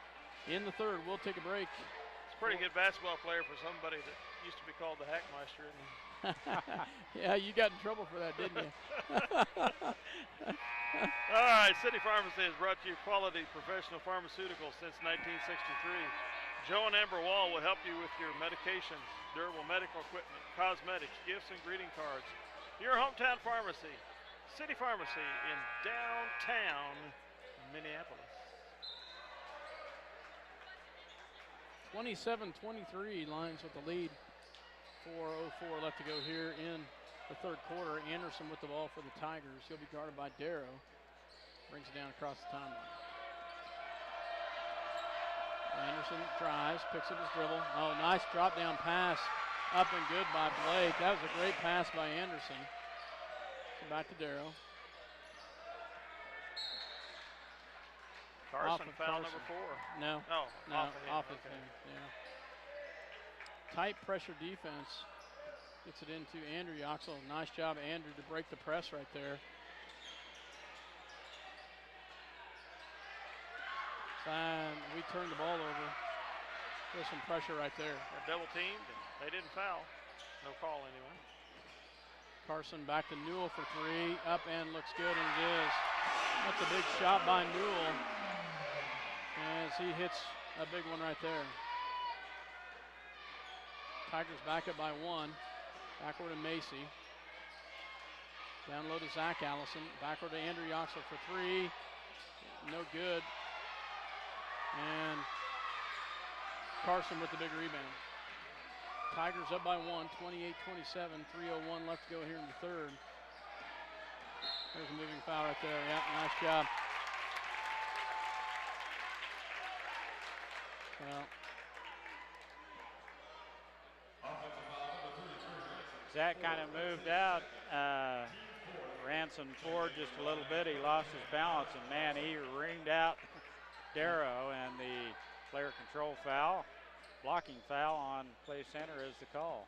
in the third. We'll take a break. It's a pretty good basketball player for somebody that used to be called the Hackmeister, isn't he? Yeah, you got in trouble for that, didn't you? All right, City Pharmacy has brought you quality professional pharmaceuticals since 1963. Joe and Amber Wall will help you with your medications, durable medical equipment, cosmetics, gifts, and greeting cards. Your hometown pharmacy, City Pharmacy in downtown Minneapolis. 27-23 Lions with the lead. 4:04 left to go here in the third quarter. Anderson with the ball for the Tigers. He'll be guarded by Darrow. Brings it down across the timeline. Anderson drives, picks up his dribble. Oh, nice drop down pass. Up and good by Blake. That was a great pass by Anderson. So back to Darrow. Carson, foul number 4. No. Oh, No, off off of his him. thing, yeah. Tight pressure defense. Gets it into Andrew Yoxel. Nice job, Andrew, to break the press right there. And we turned the ball over. There's some pressure right there. They're double teamed, and they didn't foul. No call anyway. Carson back to Newell for 3. Up and looks good, and it is. That's a big shot by Newell as he hits a big one right there. Tigers back up by 1. Backward to Macy. Down low to Zach Allison. Backward to Andrew Yoxel for 3. No good. And Carson with the big rebound. Tigers up by 1, 28-27. 3:01 left to go here in the third. There's a moving foul right there. Yeah, nice job. Well, Zach kind of moved out, Ransom Ford just a little bit. He lost his balance, and man, he reamed out Darrow, and the player control foul, blocking foul on Clay Center is the call.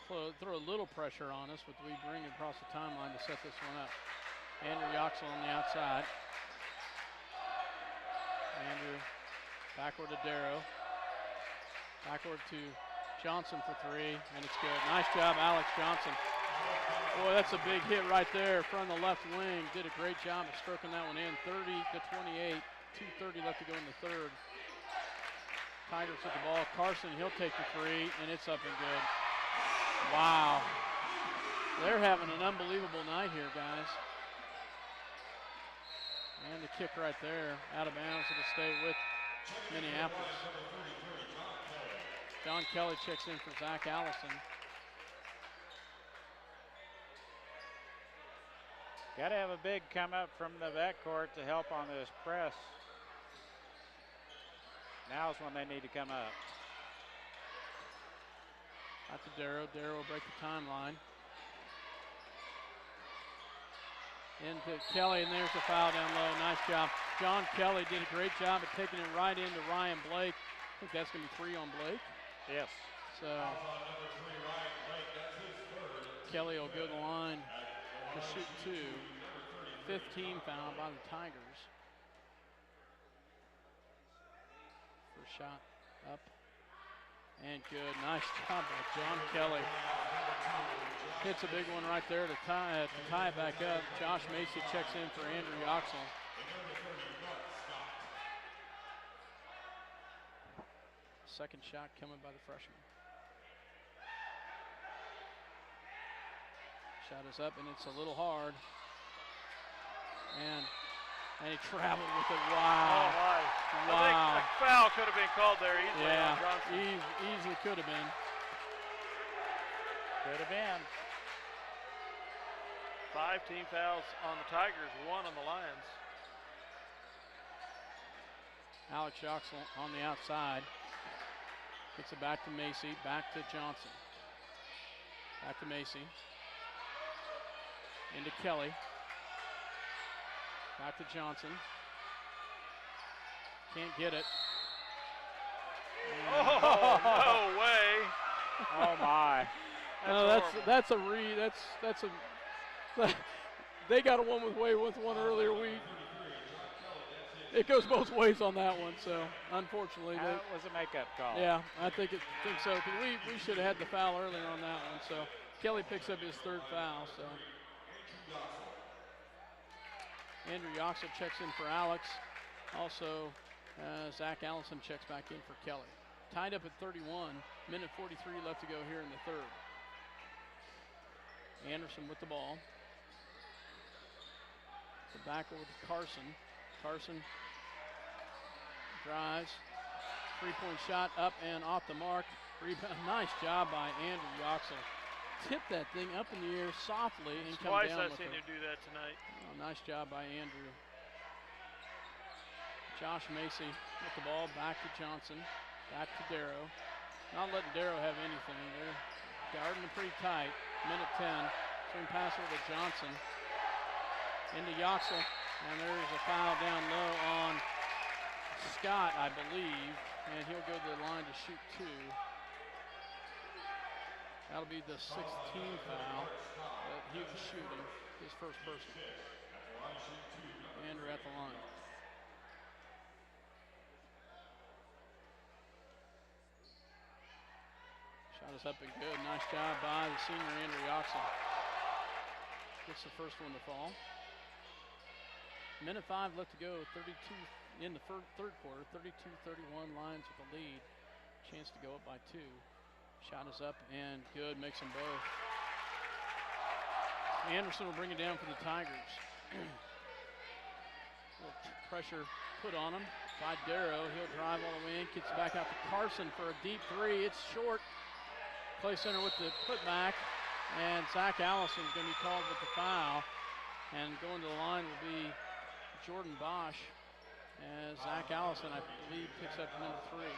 we'll throw a little pressure on us, but we bring it across the timeline to set this one up. Andrew Yoxel on the outside. Andrew backward to Darrow. Backward to Johnson for 3, and it's good. Nice job, Alex Johnson. Boy, that's a big hit right there from the left wing. Did a great job of stroking that one in. 30-28, 2:30 left to go in the third. Tigers with the ball. Carson, he'll take the 3, and it's up and good. Wow. They're having an unbelievable night here, guys. And the kick right there, out of bounds. It'll stay with Minneapolis. John Kelly checks in for Zach Allison. Got to have a big come up from the backcourt to help on this press. Now's when they need to come up. Out to Darrow. Darrow will break the timeline. Into Kelly, and there's the foul down low. Nice job. John Kelly did a great job at taking it right into Ryan Blake. I think that's going to be 3 on Blake. Yes. So Kelly will go to the line to shoot 2. 15 foul by the Tigers. First shot up and good. Nice job by John Kelly. Hits a big one right there to tie it back up. Josh Macy checks in for Andrew Yoxel. Second shot coming by the freshman. Shot is up and it's a little hard. And he traveled with it. Wow. Oh my. Wow. I think a foul could have been called there easily Yeah, on Johnson. easily could have been. Could have been. 5 team fouls on the Tigers, 1 on the Lions. Alex Yoxel on the outside. Gets it back to Macy, back to Johnson. Back to Macy. Into Kelly. Back to Johnson. Can't get it. Oh, no way. Oh my. That's a they got a one with one earlier week. It goes both ways on that one, so unfortunately. That was a makeup call. Yeah, I think so, because we should have had the foul earlier on that one. So Kelly picks up his 3rd foul. So Andrew Yoxel checks in for Alex. Also, Zach Allison checks back in for Kelly. Tied up at 31, minute 43 left to go here in the 3rd. Anderson with the ball. Back over to Carson. Carson drives. 3-point shot up and off the mark. Rebound. Nice job by Andrew Yoxel. Tipped that thing up in the air softly and come Twice down I've with seen it. him do that tonight. Oh, nice job by Andrew. Josh Macy with the ball. Back to Johnson. Back to Darrow. Not letting Darrow have anything. They're guarding him pretty tight. Minute 10. Swing pass over to Johnson. Into Yoxel. And there's a foul down low on Scott, I believe. And he'll go to the line to shoot 2. That'll be the 16th foul that he was shooting, his first person. Andrew at the line. Shot is up and good. Nice job by the senior Andrew Yoxel. Gets the first one to fall. Minute 5 left to go. 32 in the 3rd quarter. 32-31 Lions with the lead. Chance to go up by 2. Shot is up and good. Makes them both. Anderson will bring it down for the Tigers. Little pressure put on him by Darrow. He'll drive all the way in. Gets back out to Carson for a deep 3. It's short. Play center with the putback. And Zach Allison is going to be called with the foul. And going to the line will be Jordan Bosch. As Zach Allison, I believe, picks up number 3.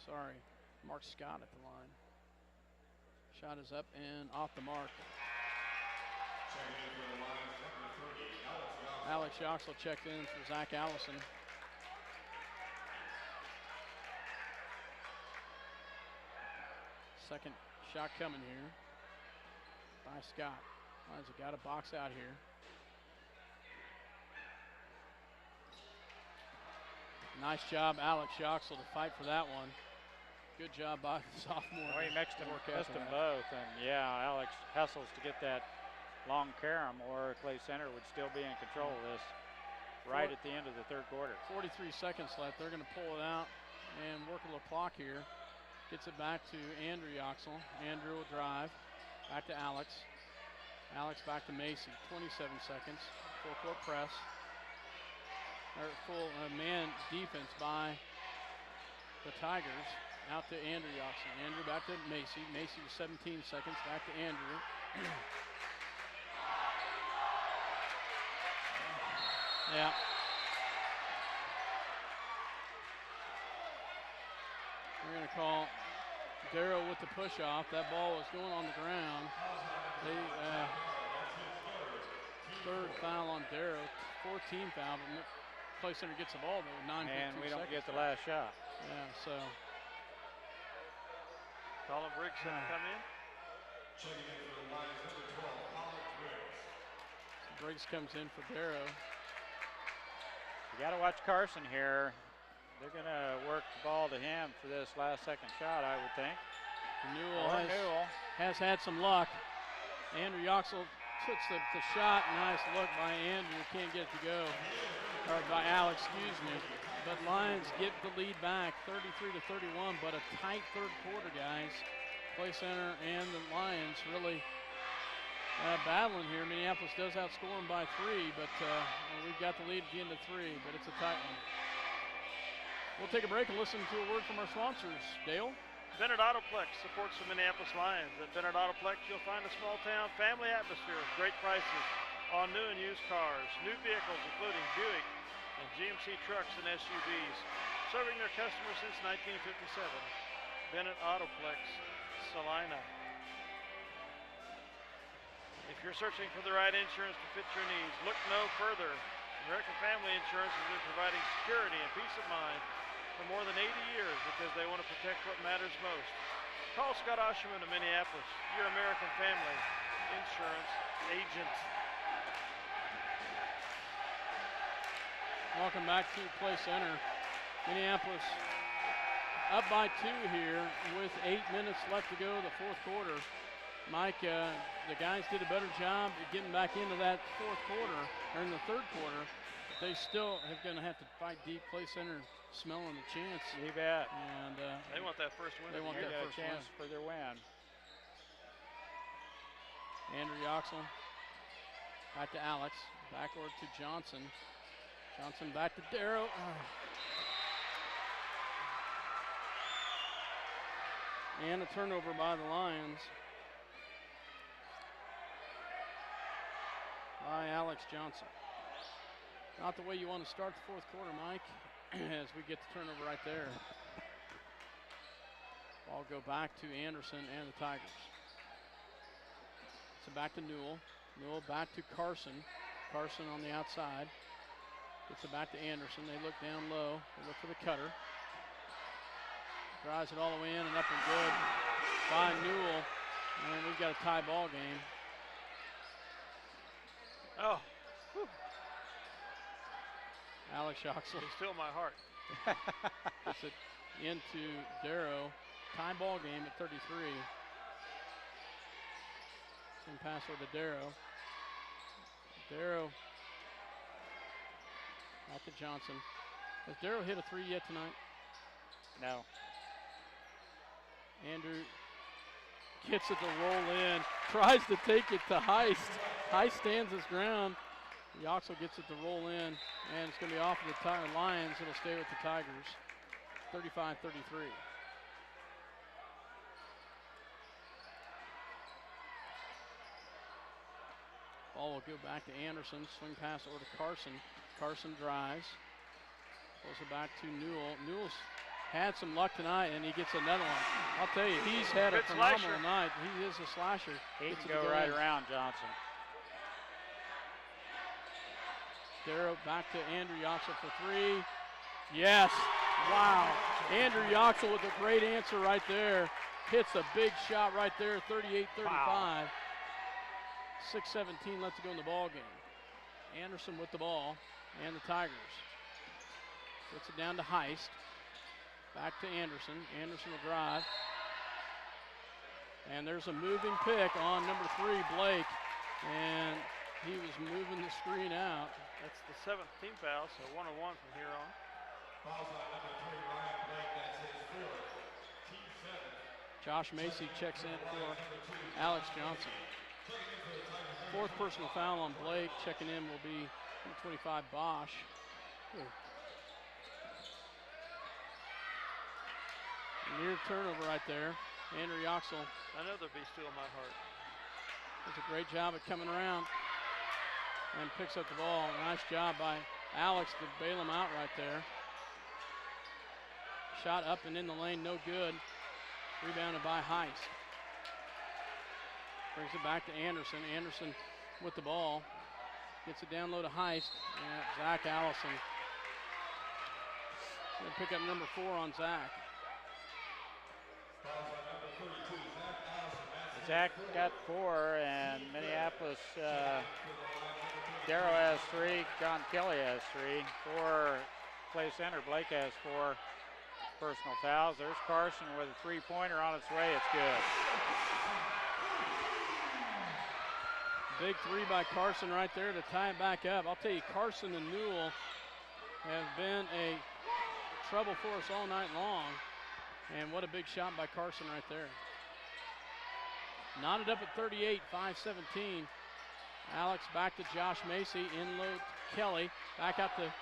Sorry, Mark Scott at the line. Shot is up and off the mark. Alex Yoxel checked in for Zach Allison. Second shot coming here by Scott. Lions have got a box out here. Nice job, Alex Yoxel, to fight for that one. Good job by the sophomore. Well, he mixed them both, and yeah, Alex hustles to get that long carom, or Clay Center would still be in control of this right at the end of the 3rd quarter. 43 seconds left. They're going to pull it out and work a little clock here. Gets it back to Andrew Yoxel. Andrew will drive. Back to Alex. Alex back to Macy. 27 seconds. Full court press. Or full man defense by the Tigers. Out to Andrew Yoxel. Andrew back to Macy. Macy with 17 seconds. Back to Andrew. Yeah. We're going to call Darrow with the push-off. That ball was going on the ground. third foul on Darrow, 14 foul, but Clay Center gets the ball though with 9.2 And we don't seconds get the last shot. Yeah, so. Colin Briggs going to come in. Checking in for the Lions, number 12, Colin Briggs. Briggs comes in for Darrow. You got to watch Carson here. They're going to work the ball to him for this last second shot, I would think. Newell has had some luck. Andrew Yoxel puts the shot. Nice look by Andrew. Can't get it to go. Or by Alex, excuse me. But Lions get the lead back, 33-31, but a tight third quarter, guys. Clay Center and the Lions really battling here. Minneapolis does outscore them by 3, but we've got the lead at the end of 3, but it's a tight one. We'll take a break and listen to a word from our sponsors. Dale? Bennett Autoplex supports the Minneapolis Lions. At Bennett Autoplex, you'll find a small-town family atmosphere with great prices on new and used cars, new vehicles including Buick and GMC trucks and SUVs, serving their customers since 1957. Bennett Autoplex, Salina. If you're searching for the right insurance to fit your needs, look no further. American Family Insurance has been providing security and peace of mind for more than 80 years because they want to protect what matters most. Call Scott Osherman of Minneapolis, your American Family Insurance agent. Welcome back to Clay Center. Minneapolis up by 2 here with 8 minutes left to go the fourth quarter. Mike, the guys did a better job at getting back into that fourth quarter, or in the third quarter. They still are going to have to fight deep. Clay Center smelling the chance. You bet. And they want that first win. They want that first chance win for their win. Andrew Yoxel back to Alex. Backward to Johnson. Johnson back to Darrow. And a turnover by the Lions. By Alex Johnson. Not the way you want to start the fourth quarter, Mike, as we get the turnover right there. Ball go back to Anderson and the Tigers. So back to Newell. Newell back to Carson. Carson on the outside. Gets it back to Anderson. They look down low. They look for the cutter. Drives it all the way in and up and good by Newell. And we've got a tie ball game. Oh. Whew. Alex Yoxel. He's still my heart. Gets it into Darrow. Tie ball game at 33. Same pass over to Darrow. Darrow. Out to Johnson. Has Darrow hit a 3 yet tonight? No. Andrew gets it to roll in. Tries to take it to Heist. Heist stands his ground. Yoxel gets it to roll in, and it's going to be off of the Lions. It'll stay with the Tigers. 35-33. Ball will go back to Anderson. Swing pass over to Carson. Carson drives. Pulls it back to Newell. Newell's had some luck tonight, and he gets another one. I'll tell you, he's had a phenomenal night. He is a slasher. He can go right around Johnson. Darrow back to Andrew Yoxel for 3. Yes. Wow. Andrew Yoxel with a great answer right there. Hits a big shot right there, 38-35. Wow. 6:17 left to go in the ball game. Anderson with the ball and the Tigers. Gets it down to Heist. Back to Anderson. Anderson will drive. And there's a moving pick on number 3, Blake. And he was moving the screen out. That's the 7th team foul, so 1-1 from here on. Fouls on number 3, Ryan Blake. That's his 4th. Team 7. Josh Macy checks in for Alex Johnson. 4th personal foul on Blake. Checking in will be 25 Bosch. Near turnover right there. Andrew Yoxel. Another be still my heart. Does a great job at coming around and picks up the ball. Nice job by Alex to bail him out right there. Shot up and in the lane, no good. Rebounded by Heist. Brings it back to Anderson. Anderson with the ball. Gets it down low to Heist. Yeah, Zach Allison. Gonna pick up number 4 on Zach. Fouls on number 32, Zach Allison. That's Zach got 4, and Minneapolis, Darrow has 3, John Kelly has 3. 4 play center, Blake has 4 personal fouls. There's Carson with a 3-pointer on its way. It's good. Big 3 by Carson right there to tie it back up. I'll tell you, Carson and Newell have been a trouble for us all night long. And what a big shot by Carson right there. Knotted up at 38, 5-17. Alex back to Josh Macy, in low to Kelly, back out to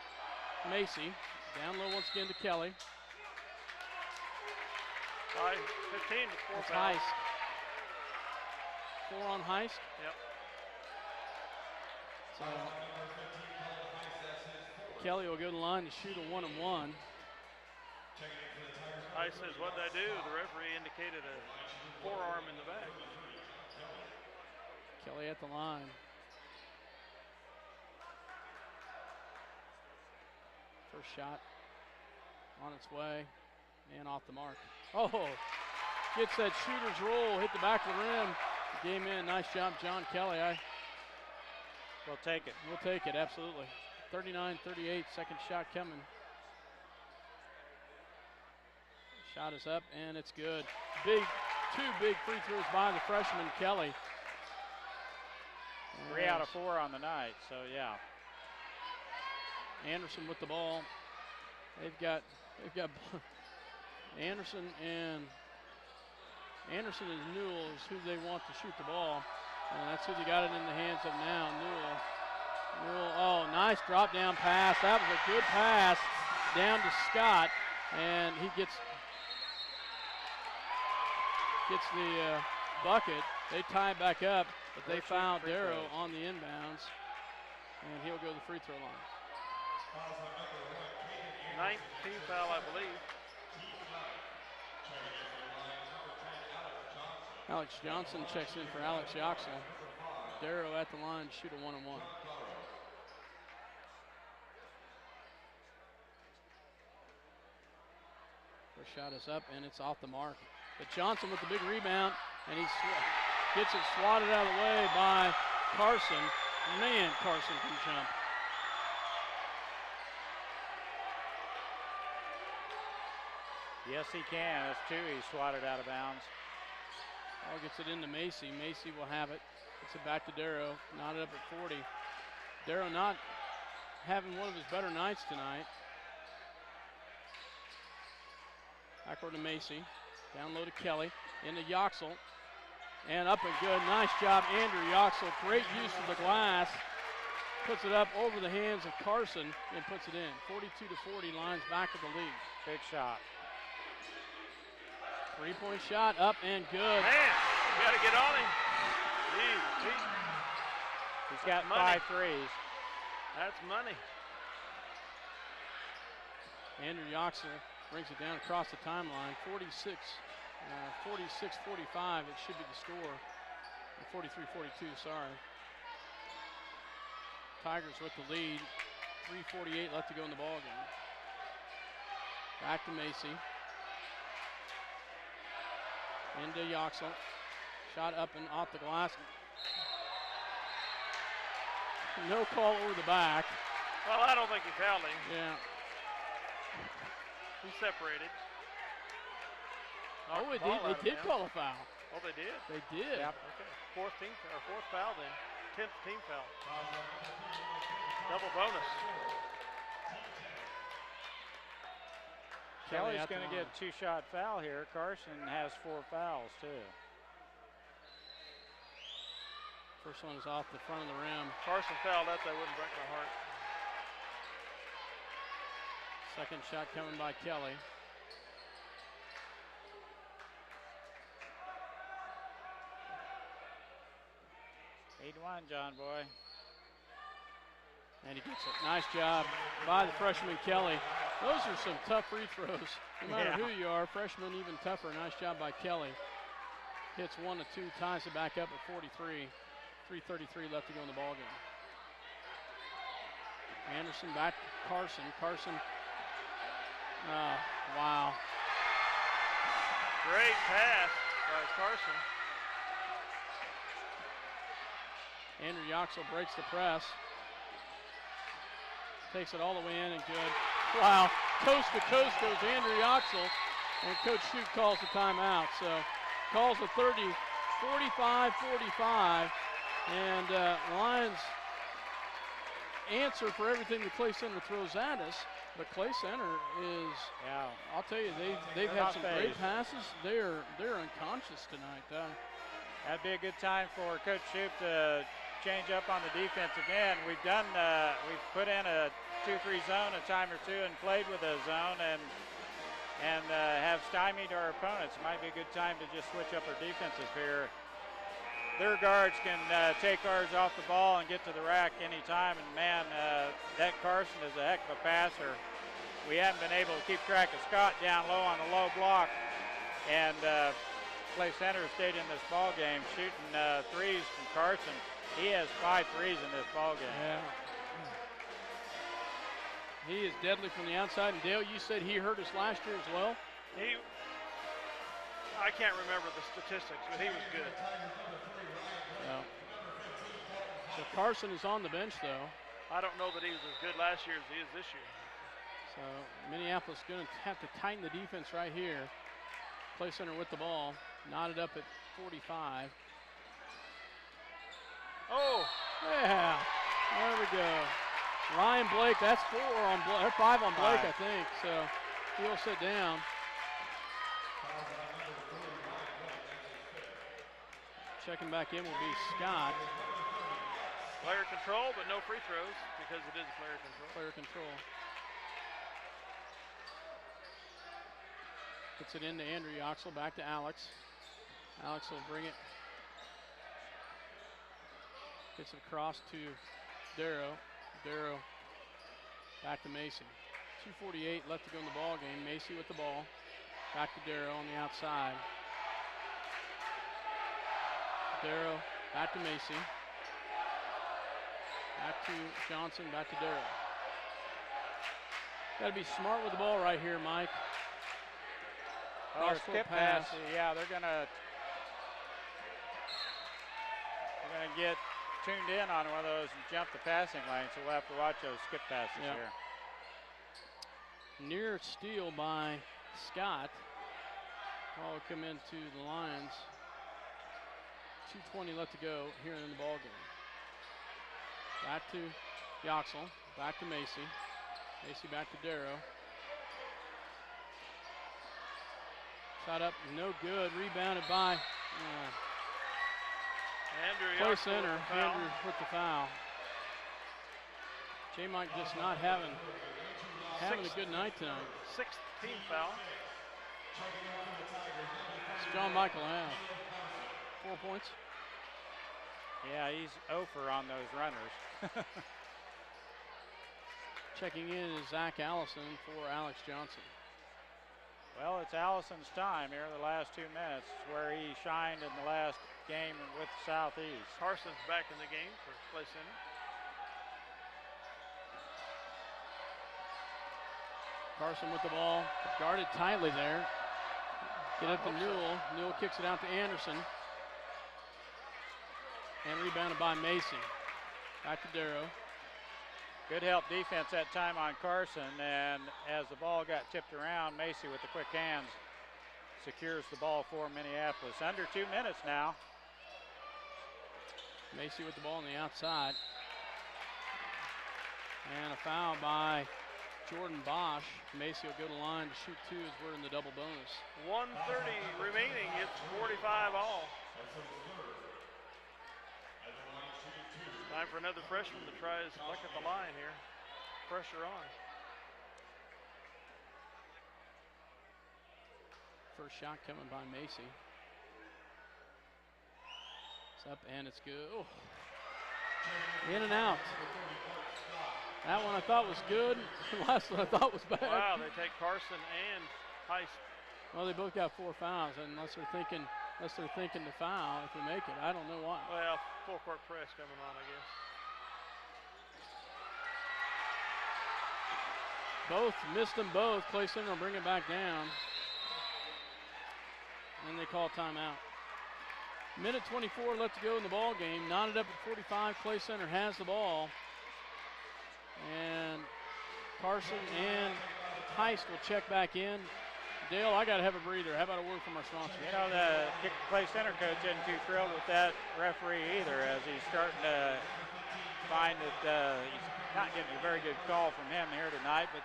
Macy, down low once again to Kelly. 15 with 4 That's fouls. Heist. 4 on Heist. Yep. So Kelly will go to the line to shoot a 1-and-1. I says, what did I do? The referee indicated a forearm in the back. Kelly at the line. First shot on its way and off the mark. Oh, gets that shooter's roll, hit the back of the rim. Game in. Nice job, John Kelly. We'll take it. We'll take it, absolutely. 39-38, second shot coming. Shot is up, and it's good. Two big free throws by the freshman, Kelly. 3 out of 4 on the night, so yeah. Anderson with the ball. They've got Anderson and Newell is who they want to shoot the ball. And that's who they got it in the hands of now, Newell, oh, nice drop down pass. That was a good pass down to Scott, and he gets the bucket. They tie it back up, but they foul Darrow on the inbounds, and he'll go to the free throw line. 19th foul, I believe. Alex Johnson checks in for Alex Yoxel. Darrow at the line to shoot a 1-and-1. First shot is up, and it's off the mark. But Johnson with the big rebound, and he gets it swatted out of the way by Carson. Man, Carson can jump. Yes, he can. That's 2. He swatted out of bounds. Ball gets it into Macy. Macy will have it. Gets it back to Darrow. Knotted up at 40. Darrow not having one of his better nights tonight. Backward to Macy. Down low to Kelly. Into Yoxel. And up and good. Nice job, Andrew Yoxel. Great use of the glass. Puts it up over the hands of Carson and puts it in. 42-40, lines back of the lead. Big shot. 3-point shot, up and good. Man, you got to get on him. Jeez, He's got money. 5 threes. That's money. Andrew Yoxel brings it down across the timeline. 46-45, it should be the score. 43-42, sorry. Tigers with the lead. 3:48 left to go in the ball game. Back to Macy. Into Yoxel. Shot up and off the glass. No call over the back. Well, I don't think he fouled him. Yeah. He separated. Oh, Knocked the ball out they of did bounds. call a foul. Oh, they did? They did. Yep. Okay. Fourth foul then. 10th team foul. Double bonus. Kelly Kelly's at the going to line. get a 2-shot foul here. Carson has 4 fouls, too. First one is off the front of the rim. Carson fouled that wouldn't break my heart. Second shot coming by Kelly. Eight one, John Boy. And he gets it. Nice job by the freshman Kelly. Those are some tough free throws. No matter who you are, freshman even tougher. Nice job by Kelly. Hits 1 of 2, ties it back up at 43. 3:33 left to go in the ball game. Anderson back to Carson. Carson, wow. Great pass by Carson. Andrew Yoxel breaks the press. Takes it all the way in and good. Wow, coast to coast goes Andrew Yoxel, and Coach Shute calls the timeout. So calls a 45-45, and Lions answer for everything that Clay Center throws at us. But Clay Center is, I'll tell you, they've had some great passes. They're unconscious tonight. That'd be a good time for Coach Shoup to change up on the defense again. We've put in a 2-3 zone a time or two and played with a zone and have stymied our opponents. It might be a good time to just switch up our defenses here. Their guards can take ours off the ball and get to the rack anytime. And man, that Carson is a heck of a passer. We haven't been able to keep track of Scott down low on the low block. And Clay Center stayed in this ball game shooting threes from Carson. He has 5 threes in this ball game. Yeah. He is deadly from the outside. And Dale, you said he hurt us last year as well? I can't remember the statistics, but he was good. Yeah. So Carson is on the bench, though. I don't know that he was as good last year as he is this year. So Minneapolis going to have to tighten the defense right here. Clay Center with the ball, knotted up at 45. Oh! Yeah, there we go. Ryan Blake, that's 4 on Blake, or 5 on Blake, I think. So he'll sit down. Checking back in will be Scott. Player control, but no free throws because it is player control. Player control. Puts it into Andrew Yoxel, back to Alex. Alex will bring it. Gets it across to Darrow. Darrow back to Macy. 2:48 left to go in the ball game. Macy with the ball. Back to Darrow on the outside. Darrow back to Macy. Back to Johnson, back to Darrow. Got to be smart with the ball right here, Mike. Oh, skip pass. Yeah, they're gonna get tuned in on one of those and jump the passing lane, so we'll have to watch those skip passes here. Near steal by Scott. Ball will come into the Lions. 2:20 left to go here in the ball game. Back to Yoxel, back to Macy. Macy back to Darrow. Shot up, no good. Rebounded by Clay Center. Andrew with the foul. J-Mike just not having a good night tonight. 6th team foul. It's John Michael Howe. 4 points. Yeah, he's 0 for on those runners. Checking in is Zach Allison for Alex Johnson. Well, it's Allison's time here the last 2 minutes where he shined in the last game with Southeast. Carson's back in the game for Clay Center. Carson with the ball, guarded tightly there. Get up to Newell. Newell kicks it out to Anderson. And rebounded by Macy. Back to Darrow. Good help defense that time on Carson, and as the ball got tipped around, Macy with the quick hands secures the ball for Minneapolis. Under 2 minutes now. Macy with the ball on the outside. And a foul by Jordan Bosch. Macy will go to the line to shoot 2 as we're in the double bonus. 1:30 remaining, it's 45 all. Time for another freshman to try his luck at the line here. Pressure on. First shot coming by Macy. It's up and it's good. Oh. In and out. That one I thought was good. The last one I thought was bad. Wow, they take Carson and Heist. Well, they both got 4 fouls, unless they're thinking to foul if they make it. I don't know why. Well, full court press coming on, I guess. Both missed them both. Clay Center will bring it back down. And they call timeout. Minute 24 left to go in the ball game. Knotted up at 45. Clay Center has the ball. And Carson and Heist will check back in. Dale, I got to have a breather. How about a word from our sponsor? You know, the Clay Center coach isn't too thrilled with that referee either, as he's starting to find that he's not getting a very good call from him here tonight. But,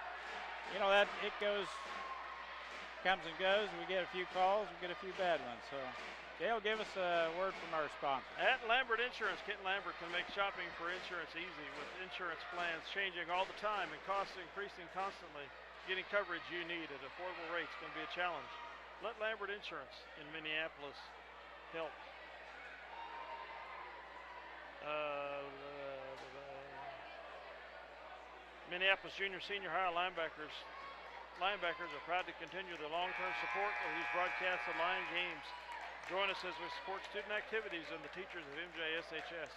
you know, that it comes and goes. We get a few calls, we get a few bad ones. So, Dale, give us a word from our sponsor. At Lambert Insurance, Kent Lambert can make shopping for insurance easy with insurance plans changing all the time and costs increasing constantly. Getting coverage you need at affordable rates can be a challenge. Let Lambert Insurance in Minneapolis help. Minneapolis junior senior high linebackers are proud to continue the long-term support of these broadcasts of Lion games. Join us as we support student activities and the teachers of MJSHS.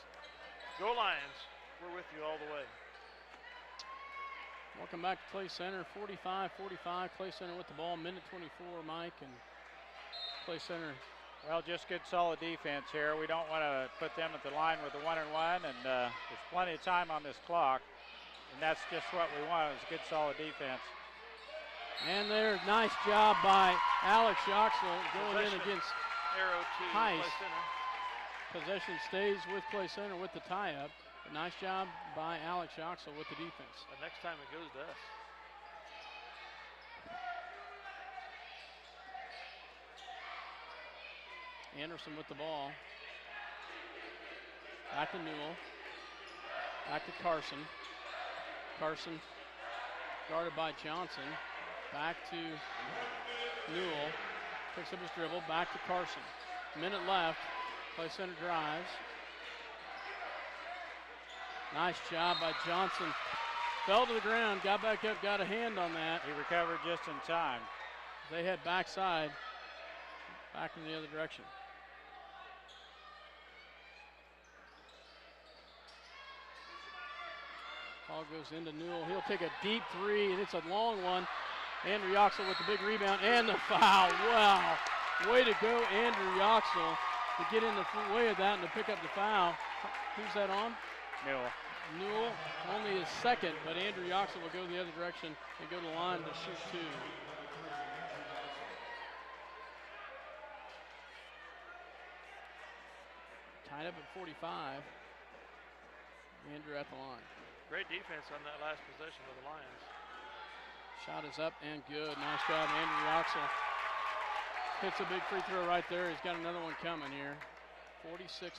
Go Lions, we're with you all the way. Welcome back to Clay Center, 45-45. Clay Center with the ball, minute 24, Mike, and Clay Center. Well, just good solid defense here. We don't want to put them at the line with a 1-and-1, and there's plenty of time on this clock, and that's just what we want is good solid defense. And there's nice job by Alex Yoxel going in against arrow to Heist. Clay Center. Possession stays with Clay Center with the tie-up. A nice job by Alex Yoxel with the defense. The next time it goes to us. Anderson with the ball. Back to Newell. Back to Carson. Carson guarded by Johnson. Back to Newell. Picks up his dribble. Back to Carson. Minute left. Clay Center drives. Nice job by Johnson. Fell to the ground, got back up, got a hand on that. He recovered just in time. They head backside, back in the other direction. Ball goes into Newell. He'll take a deep three, and it's a long one. Andrew Yoxel with the big rebound and the foul. Wow. Way to go, Andrew Yoxel, to get in the way of that and to pick up the foul. Who's that on? Newell, only his second, but Andrew Yoxel will go the other direction and go to the line to shoot two. Tied up at 45. Andrew at the line. Great defense on that last possession of the Lions. Shot is up and good. Nice job, Andrew Yoxel. Hits a big free throw right there. He's got another one coming here. 46-45.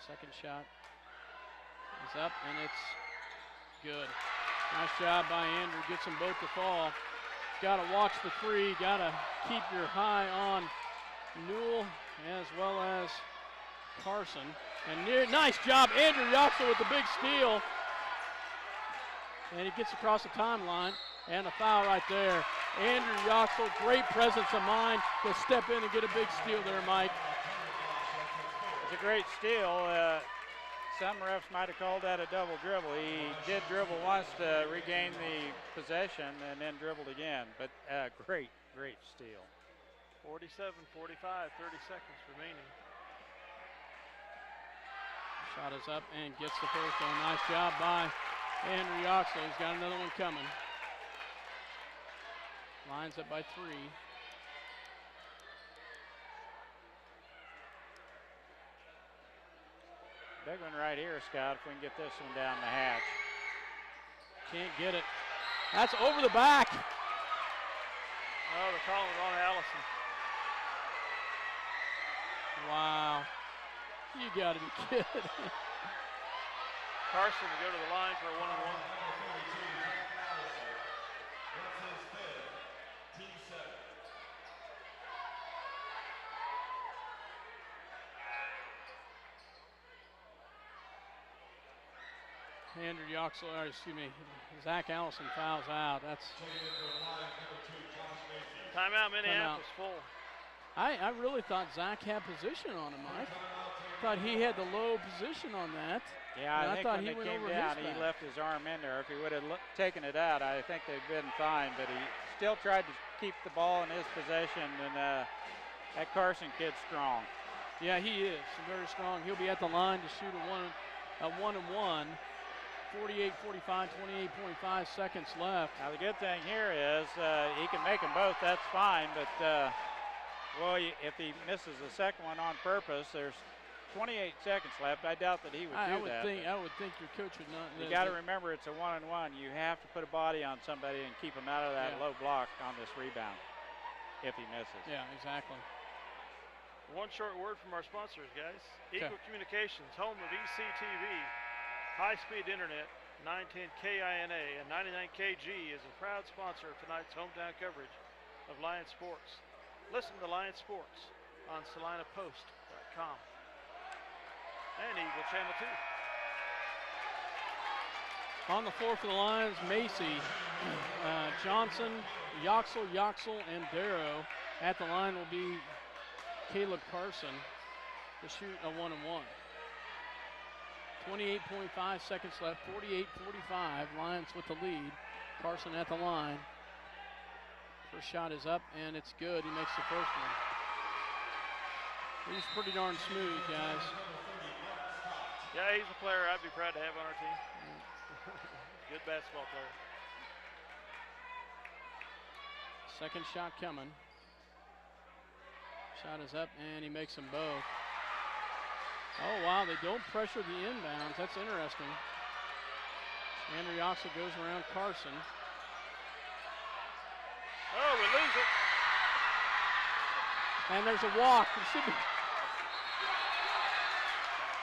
Second shot is up and it's good. Nice job by Andrew. Gets them both to fall. Got to watch the three. Got to keep your eye on Newell as well as Carson. And nice job, Andrew Yoxel with the big steal. And he gets across the timeline and a foul right there. Andrew Yoxel, great presence of mind to step in and get a big steal there, Mike. It's a great steal. Some refs might have called that a double dribble. He did dribble once to regain the possession and then dribbled again. But great steal. 47-45, 30 seconds remaining. Shot is up and gets the first one. Nice job by Andrew Yoxel. He's got another one coming. Lines up by 3. Big one right here, Scott, if we can get this one down the hatch. Can't get it. That's over the back. Oh, they're calling it on Allison. Wow. You got to be kidding. Carson to go to the line for a 1-on-1. Andrew Yoxel, or excuse me, Zach Allison fouls out. That's timeout, Minneapolis full. I really thought Zach had position on him, Mike. thought he had the low position on that. Yeah, And I think thought when he they went came over down, his he back. left his arm in there. If he would have taken it out, I think they'd been fine. But he still tried to keep the ball in his possession, and that Carson kid's strong. Yeah, he is very strong. He'll be at the line to shoot a one-and-one. 48-45, 28.5 seconds left. Now the good thing here is he can make them both. That's fine. But well, if he misses the second one on purpose, there's 28 seconds left. I doubt that he would do that. I would think your coach would not. You got to remember it's a one-on-one. You have to put a body on somebody and keep him out of that low block on this rebound if he misses. Yeah, exactly. One short word from our sponsors, guys. Eagle Communications, home of ECTV, high-speed internet, 910 KINA and 99 KG is a proud sponsor of tonight's hometown coverage of Lion Sports. Listen to Lion Sports on SalinaPost.com and Eagle Channel 2. On the floor for the Lions, Macy, Johnson, Yoxel, and Darrow. At the line will be Caleb Carson to shoot a one-and-one. 28.5 seconds left, 48-45. Lions with the lead. Carson at the line. First shot is up, and it's good. He makes the first one. He's pretty darn smooth, guys. Yeah, he's a player I'd be proud to have on our team. Good basketball player. Second shot coming. Shot is up, and he makes them both. Oh, wow, they don't pressure the inbounds. That's interesting. Andrew Yoxel goes around Carson. Oh, we lose it. And there's a walk. It should be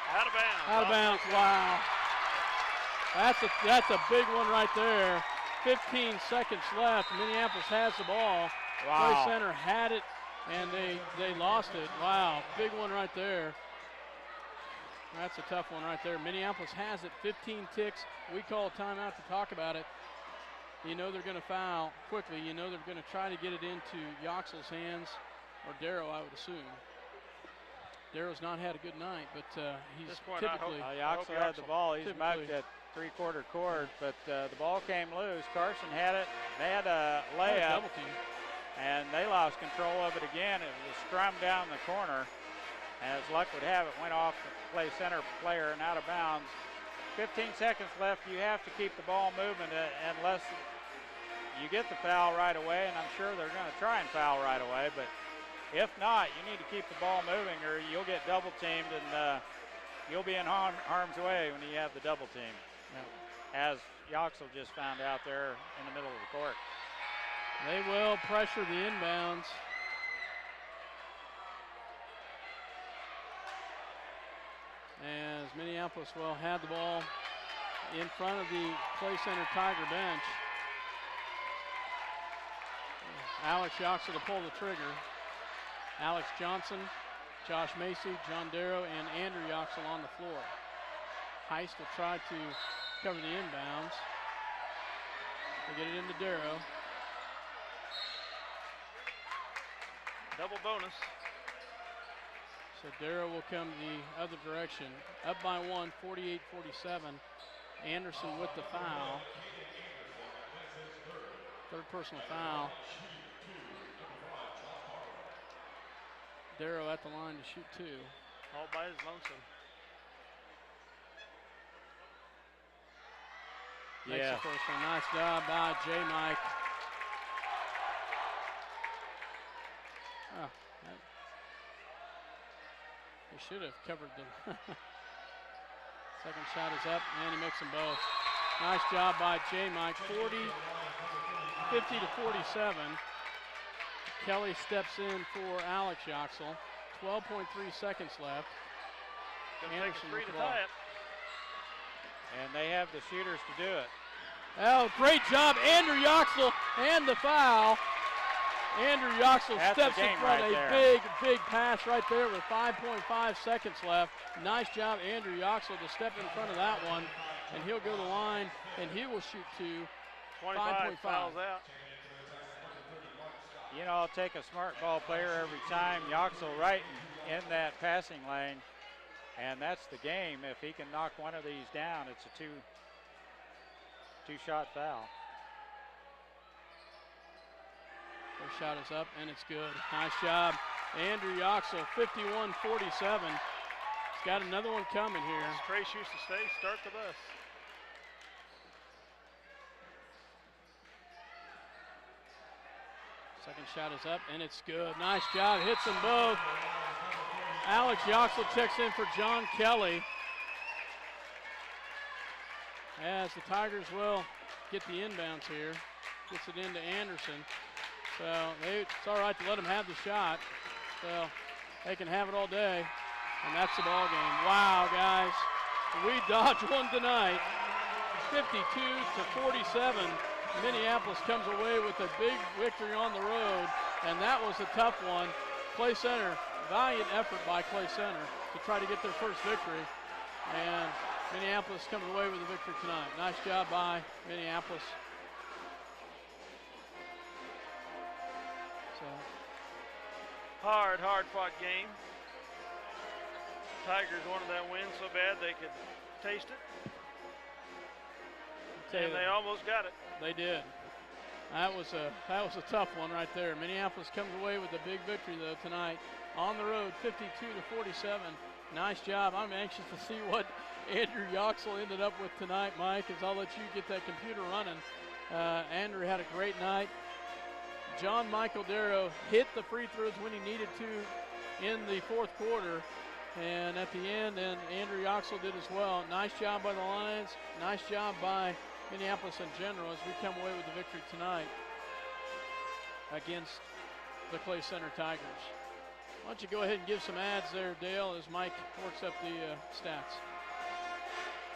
out of bounds. Out of bounds, wow. That's a big one right there. 15 seconds left. Minneapolis has the ball. Wow. Play Center had it, and they lost it. Wow, big one right there. That's a tough one right there. Minneapolis has it, 15 ticks. We call a timeout to talk about it. You know they're going to foul quickly. You know they're going to try to get it into Yoxel's hands, or Darrow, I would assume. Darrow's not had a good night, but he's typically. Yoxel had the ball. He's mugged at three-quarter court, but the ball came loose. Carson had it. They had a layup, double team, and they lost control of it again. It was scrummed down the corner. As luck would have it, went off the play center player and out of bounds. 15 seconds left. You have to keep the ball moving unless you get the foul right away, and I'm sure they're going to try and foul right away. But if not, you need to keep the ball moving or you'll get double teamed, and you'll be in harm's way when you have the double team. Yeah. As Yoxel just found out there in the middle of the court. They will pressure the inbounds. As Minneapolis had the ball in front of the Play Center Tiger bench. Alex Yoxel to pull the trigger. Alex Johnson, Josh Macy, John Darrow, and Andrew Yoxel on the floor. Heist will try to cover the inbounds. They get it into Darrow. Double bonus. So Darrow will come the other direction. Up by one, 48-47. Anderson with the foul. Third personal foul. Darrow at the line to shoot two. All by his lonesome. Makes the first one. Nice job by J. Mike. Oh, he should have covered them. Second shot is up, and he makes them both. Nice job by J. Mike. 50-47. Kelly steps in for Alex Yoxel. 12.3 seconds left. Anderson with the ball. And they have the shooters to do it. Oh, great job, Andrew Yoxel, and the foul. Andrew Yoxel steps in front. A big pass right there with 5.5 seconds left. Nice job, Andrew Yoxel, to step in front of that one. And he'll go to the line, and he will shoot two. 25 fouls out. You know, I'll take a smart ball player every time. Yoxel right in that passing lane. And that's the game. If he can knock one of these down, it's a two-shot foul. First shot is up, and it's good. Nice job. Andrew Yoxel, 51-47. He's got another one coming here. As Trace used to say, start the bus. Second shot is up, and it's good. Nice job. Hits them both. Alex Yoxel checks in for John Kelly. As the Tigers will get the inbounds here. Gets it into Anderson. So it's all right to let them have the shot. So they can have it all day. And that's the ball game. Wow, guys. We dodged one tonight. 52-47. Minneapolis comes away with a big victory on the road. And that was a tough one. Clay Center, valiant effort by Clay Center to try to get their first victory. And Minneapolis comes away with a victory tonight. Nice job by Minneapolis. So hard fought game. Tigers wanted that win so bad they could taste it. And they almost got it. They did. That was a tough one right there. Minneapolis comes away with a big victory though tonight on the road, 52-47. Nice job. I'm anxious to see what Andrew Yoxel ended up with tonight, Mike, as I'll let you get that computer running. Andrew had a great night. John Michael Darrow hit the free throws when he needed to in the fourth quarter. And at the end, and Andrew Yoxel did as well. Nice job by the Lions. Nice job by Minneapolis in general as we come away with the victory tonight against the Clay Center Tigers. Why don't you go ahead and give some ads there, Dale, as Mike works up the stats.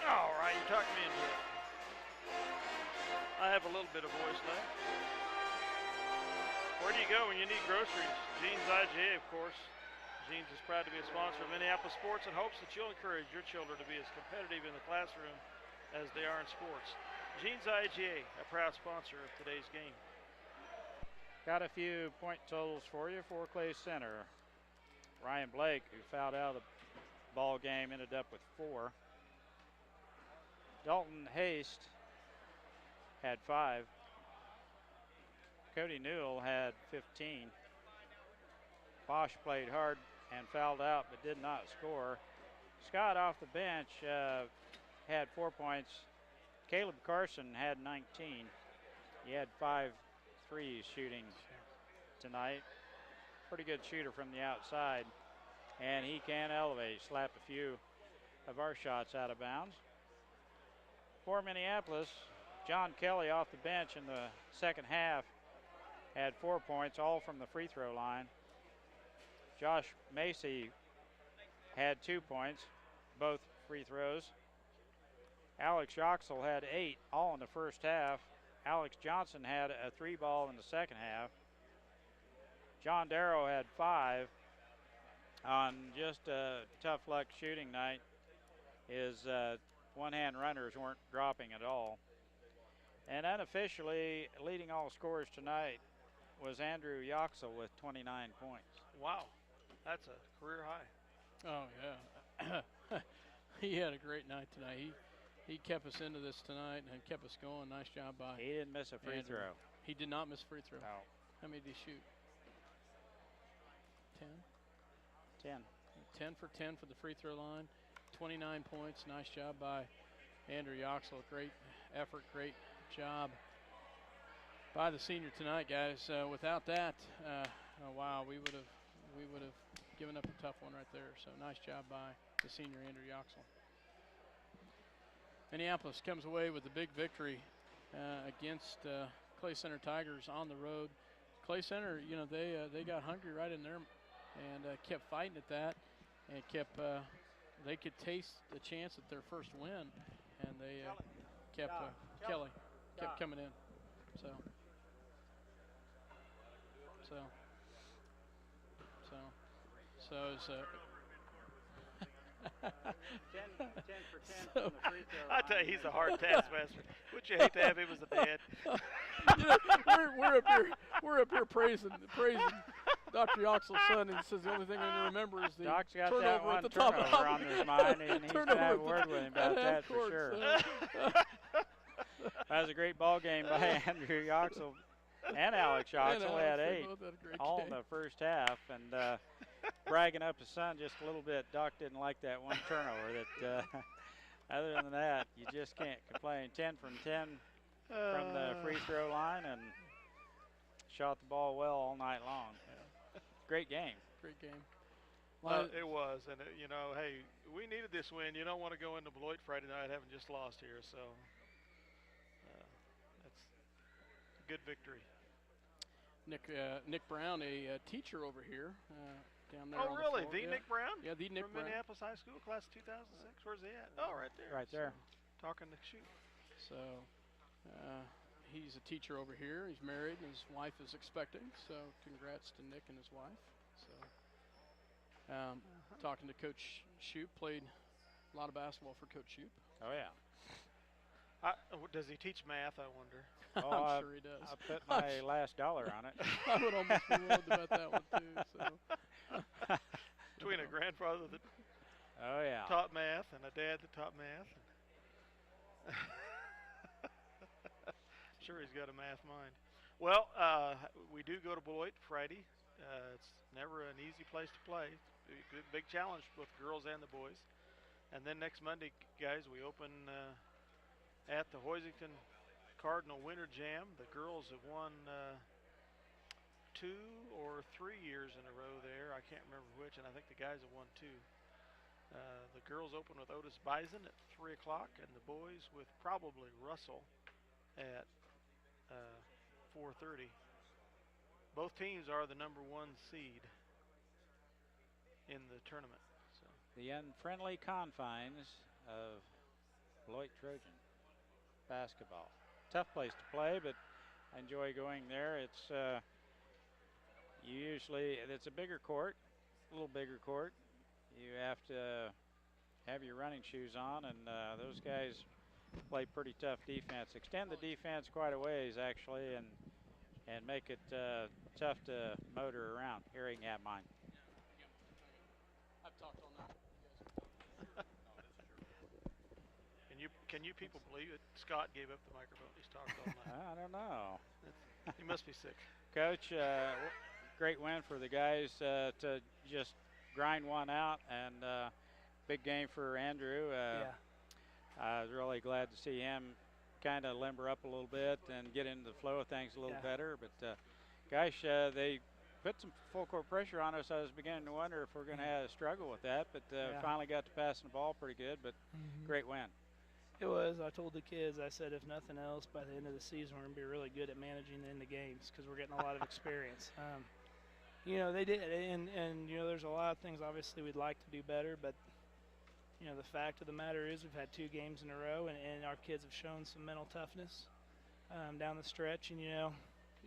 All right, you talked me into it. I have a little bit of voice left. Where do you go when you need groceries? Jeans IGA, of course. Jeans is proud to be a sponsor of Minneapolis sports and hopes that you'll encourage your children to be as competitive in the classroom as they are in sports. Jeans IGA, a proud sponsor of today's game. Got a few point totals for you for Clay Center. Ryan Blake, who fouled out of the ball game, ended up with 4. Dalton Haste had 5. Cody Newell had 15. Bosch played hard and fouled out but did not score. Scott off the bench had 4 points. Caleb Carson had 19. He had 5 threes shooting tonight. Pretty good shooter from the outside. And he can elevate, slap a few of our shots out of bounds. For Minneapolis, John Kelly off the bench in the second half had 4 points, all from the free throw line. Josh Macy had 2 points, both free throws. Alex Yoxel had 8, all in the first half. Alex Johnson had a 3-ball in the second half. John Darrow had 5 on just a tough luck shooting night. His one-hand runners weren't dropping at all. And unofficially, leading all scorers tonight was Andrew Yoxel with 29 points. Wow, that's a career high. Oh, yeah. He had a great night tonight. He kept us into this tonight and kept us going. Nice job by He didn't miss a free Andrew. throw. He did not miss a free throw. No. How many did he shoot? 10? 10. 10 for 10 for the free throw line. 29 points. Nice job by Andrew Yoxel. Great effort, great job by the senior tonight, guys. Without that, wow, we would have given up a tough one right there. So nice job by the senior Andrew Yoxel. Minneapolis comes away with a big victory against Clay Center Tigers on the road. Clay Center, you know, they got hungry right in there and kept fighting at that and kept they could taste the chance at their first win, and they kept Kelly kept coming in. So it's 10 for 10 So, from the free throw I line. tell you, he's a hard taskmaster. Would you hate to have him as a dad? you know, we're up here praising Dr. Yoxel's son, and he says the only thing I can remember is the Doc's got turnover that at one the top of turnover on his mind, and he's going to have a word with him about that for court, sure. so. That was a great ball game by Andrew Yoxel and Alex Yoxel. Had they 8 both had a great all in game. the first half, and bragging up his son just a little bit. Doc didn't like that one turnover. That other than that, you just can't complain. 10 from 10 from the free throw line, and shot the ball well all night long. Great game. Great game. It was, and you know, hey, we needed this win. You don't want to go into Beloit Friday night having just lost here, so that's a good victory. Nick Brown, a teacher over here down there. Oh, on really? The floor. Nick Brown? Yeah, the Nick from Brown. Minneapolis High School, class 2006. Where's he at? Oh, right there. Right there. So, talking to shoot. So he's a teacher over here. He's married, and his wife is expecting. So congrats to Nick and his wife. So talking to Coach Shoup, played a lot of basketball for Coach Shoup. Oh, yeah. Does he teach math, I wonder? Oh, I'm sure he does. I put my last dollar on it. I would almost be willing to bet that one too. So. Between a grandfather that taught math and a dad that taught math. Sure, he's got a math mind. Well, we do go to Beloit Friday. It's never an easy place to play. Big challenge, both girls and the boys. And then next Monday, guys, we open at the Hoisington Cardinal Winter Jam. The girls have won 2 or 3 years in a row there. I can't remember which, and I think the guys have won 2. The girls open with Otis Bison at 3 o'clock, and the boys with probably Russell at 4:30. Both teams are the number 1 seed in the tournament. So. The unfriendly confines of Beloit Trojan basketball. Tough place to play, but I enjoy going there. It's it's a bigger court, a little bigger court. You have to have your running shoes on, and those guys play pretty tough defense. Extend the defense quite a ways, actually, and make it tough to motor around. Here, you can have mine. I've talked on that. Can you people believe it? Scott gave up the microphone. He's talked all night. I don't know. He must be sick. Coach, great win for the guys to just grind one out, and big game for Andrew. I was really glad to see him kind of limber up a little bit and get into the flow of things a little better. But, gosh, they put some full court pressure on us. I was beginning to wonder if we're going to have a struggle with that, but finally got to passing the ball pretty good, but great win. It was. I told the kids, I said, if nothing else, by the end of the season, we're going to be really good at managing the games because we're getting a lot of experience. You know, they did, and you know, there's a lot of things obviously we'd like to do better, but you know, the fact of the matter is we've had 2 games in a row, and our kids have shown some mental toughness down the stretch. And you know,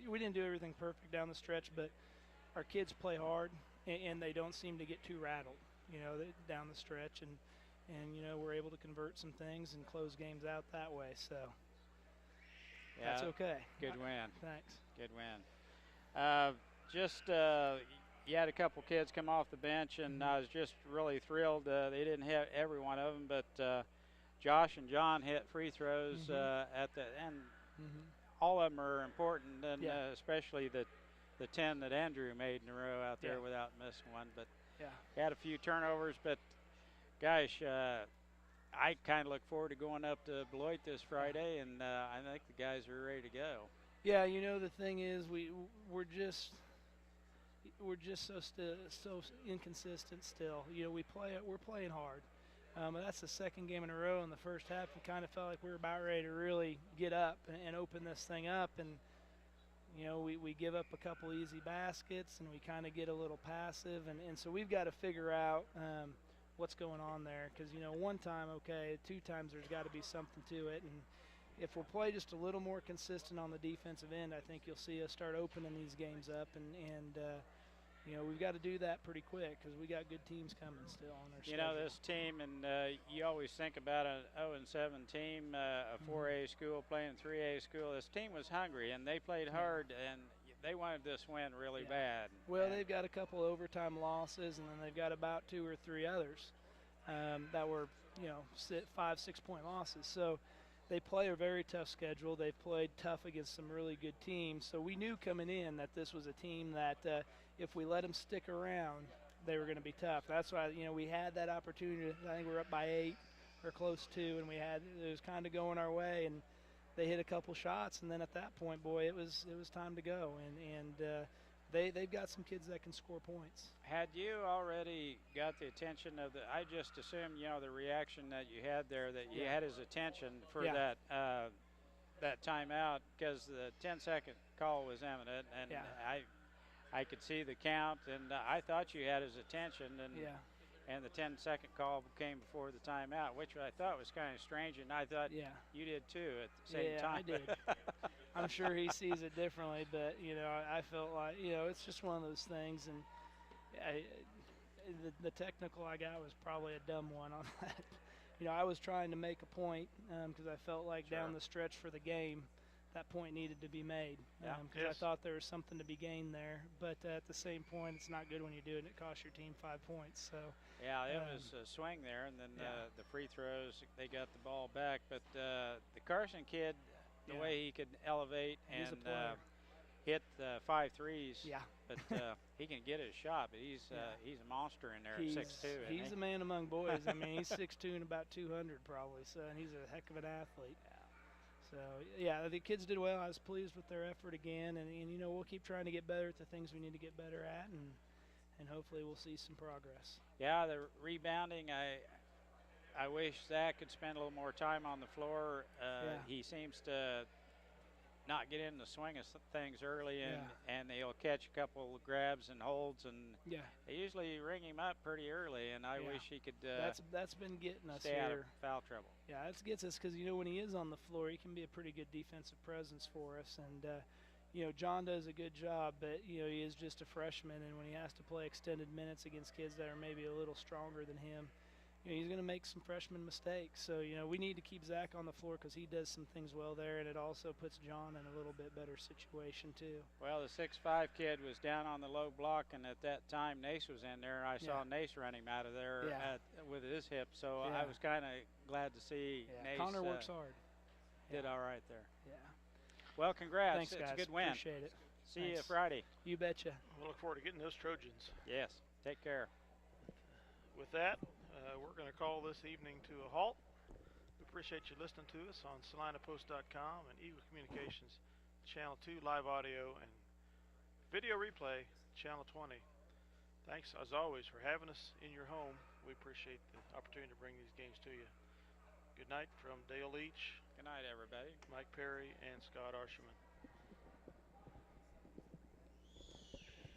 we didn't do everything perfect down the stretch, but our kids play hard, and they don't seem to get too rattled, you know, down the stretch, and you know, we're able to convert some things and close games out that way. So that's okay. Good win. Thanks. Good win. You had a couple kids come off the bench, and I was just really thrilled. They didn't hit every one of them, but Josh and John hit free throws at the end. All of them are important, and especially the 10 that Andrew made in a row out there without missing one. But he had a few turnovers, but gosh, I kind of look forward to going up to Beloit this Friday, and I think the guys are ready to go. Yeah, you know, the thing is, we're just so inconsistent still. You know, we're playing hard. That's the second game in a row. In the first half, we kind of felt like we were about ready to really get up and open this thing up, and you know, we give up a couple easy baskets, and we kind of get a little passive, and so we've got to figure out what's going on there, because you know, 1 time okay, 2 times there's got to be something to it, and if we'll play just a little more consistent on the defensive end, I think you'll see us start opening these games up, and you know, we've got to do that pretty quick because we got good teams coming still on our schedule. You know, this team, and you always think about an 0-7 team, a 4A school playing 3A school. This team was hungry, and they played hard, and they wanted this win really Yeah. bad. Well, And they've got a couple overtime losses, and then they've got about 2 or 3 others that were, 5, 6 point losses. So they play a very tough schedule. They've played tough against some really good teams. So we knew coming in that this was a team that if we let them stick around, they were going to be tough. That's why, we had that opportunity. I think we were up by 8 or close to, and it was kind of going our way, and they hit a couple shots, and then at that point, boy, it was time to go. And they've got some kids that can score points. had you already got the attention of I just assumed, the reaction that you had there, that you had his attention for Yeah. that timeout, because the 10-second call was imminent, and Yeah. I could see the count, and I thought you had his attention, and Yeah. and the 10-second call came before the timeout, which I thought was kind of strange, and I thought Yeah. you did too at the same time. I did. I'm sure he sees it differently, but I felt like it's just one of those things, and the technical I got was probably a dumb one on that. I was trying to make a point because I felt like down the stretch for the game, that point needed to be made because I thought there was something to be gained there. But at the same point, it's not good when you do it and it costs your team 5 points. So yeah, it was a swing there, and then the free throws, they got the ball back. But the Carson kid, the way he could elevate He's and a player. hit 5 threes, Yeah. but he can get his shot. But he's a monster in there at 6'2". He's a man among boys. I mean, he's 6'2" and about 200 probably. So, and he's a heck of an athlete. So, the kids did well. I was pleased with their effort again, and we'll keep trying to get better at the things we need to get better at, and hopefully we'll see some progress. Yeah, the rebounding, I wish Zach could spend a little more time on the floor. He seems to not get in the swing of things early, and he'll catch a couple of grabs and holds, and they usually ring him up pretty early, and I wish he could that's been getting us stay here. out of foul trouble. Yeah, that gets us because when he is on the floor, he can be a pretty good defensive presence for us. And John does a good job, but he is just a freshman, and when he has to play extended minutes against kids that are maybe a little stronger than him, he's going to make some freshman mistakes. So we need to keep Zach on the floor because he does some things well there, and it also puts John in a little bit better situation too. Well, the 6'5" kid was down on the low block, and at that time Nace was in there. I saw Nace run him out of there with his hip, so I was kind of glad to see Nace. Connor works hard. Did all right there. Yeah. Well, congrats. Thanks, guys. It's a good win. Appreciate it. See you Friday. You betcha. We'll look forward to getting those Trojans. Yes. Take care. With that, we're going to call this evening to a halt. We appreciate you listening to us on SalinaPost.com and Eagle Communications, Channel 2 live audio and video replay, Channel 20. Thanks, as always, for having us in your home. We appreciate the opportunity to bring these games to you. Good night from Dale Leach. Good night, everybody. Mike Perry and Scott Arsherman.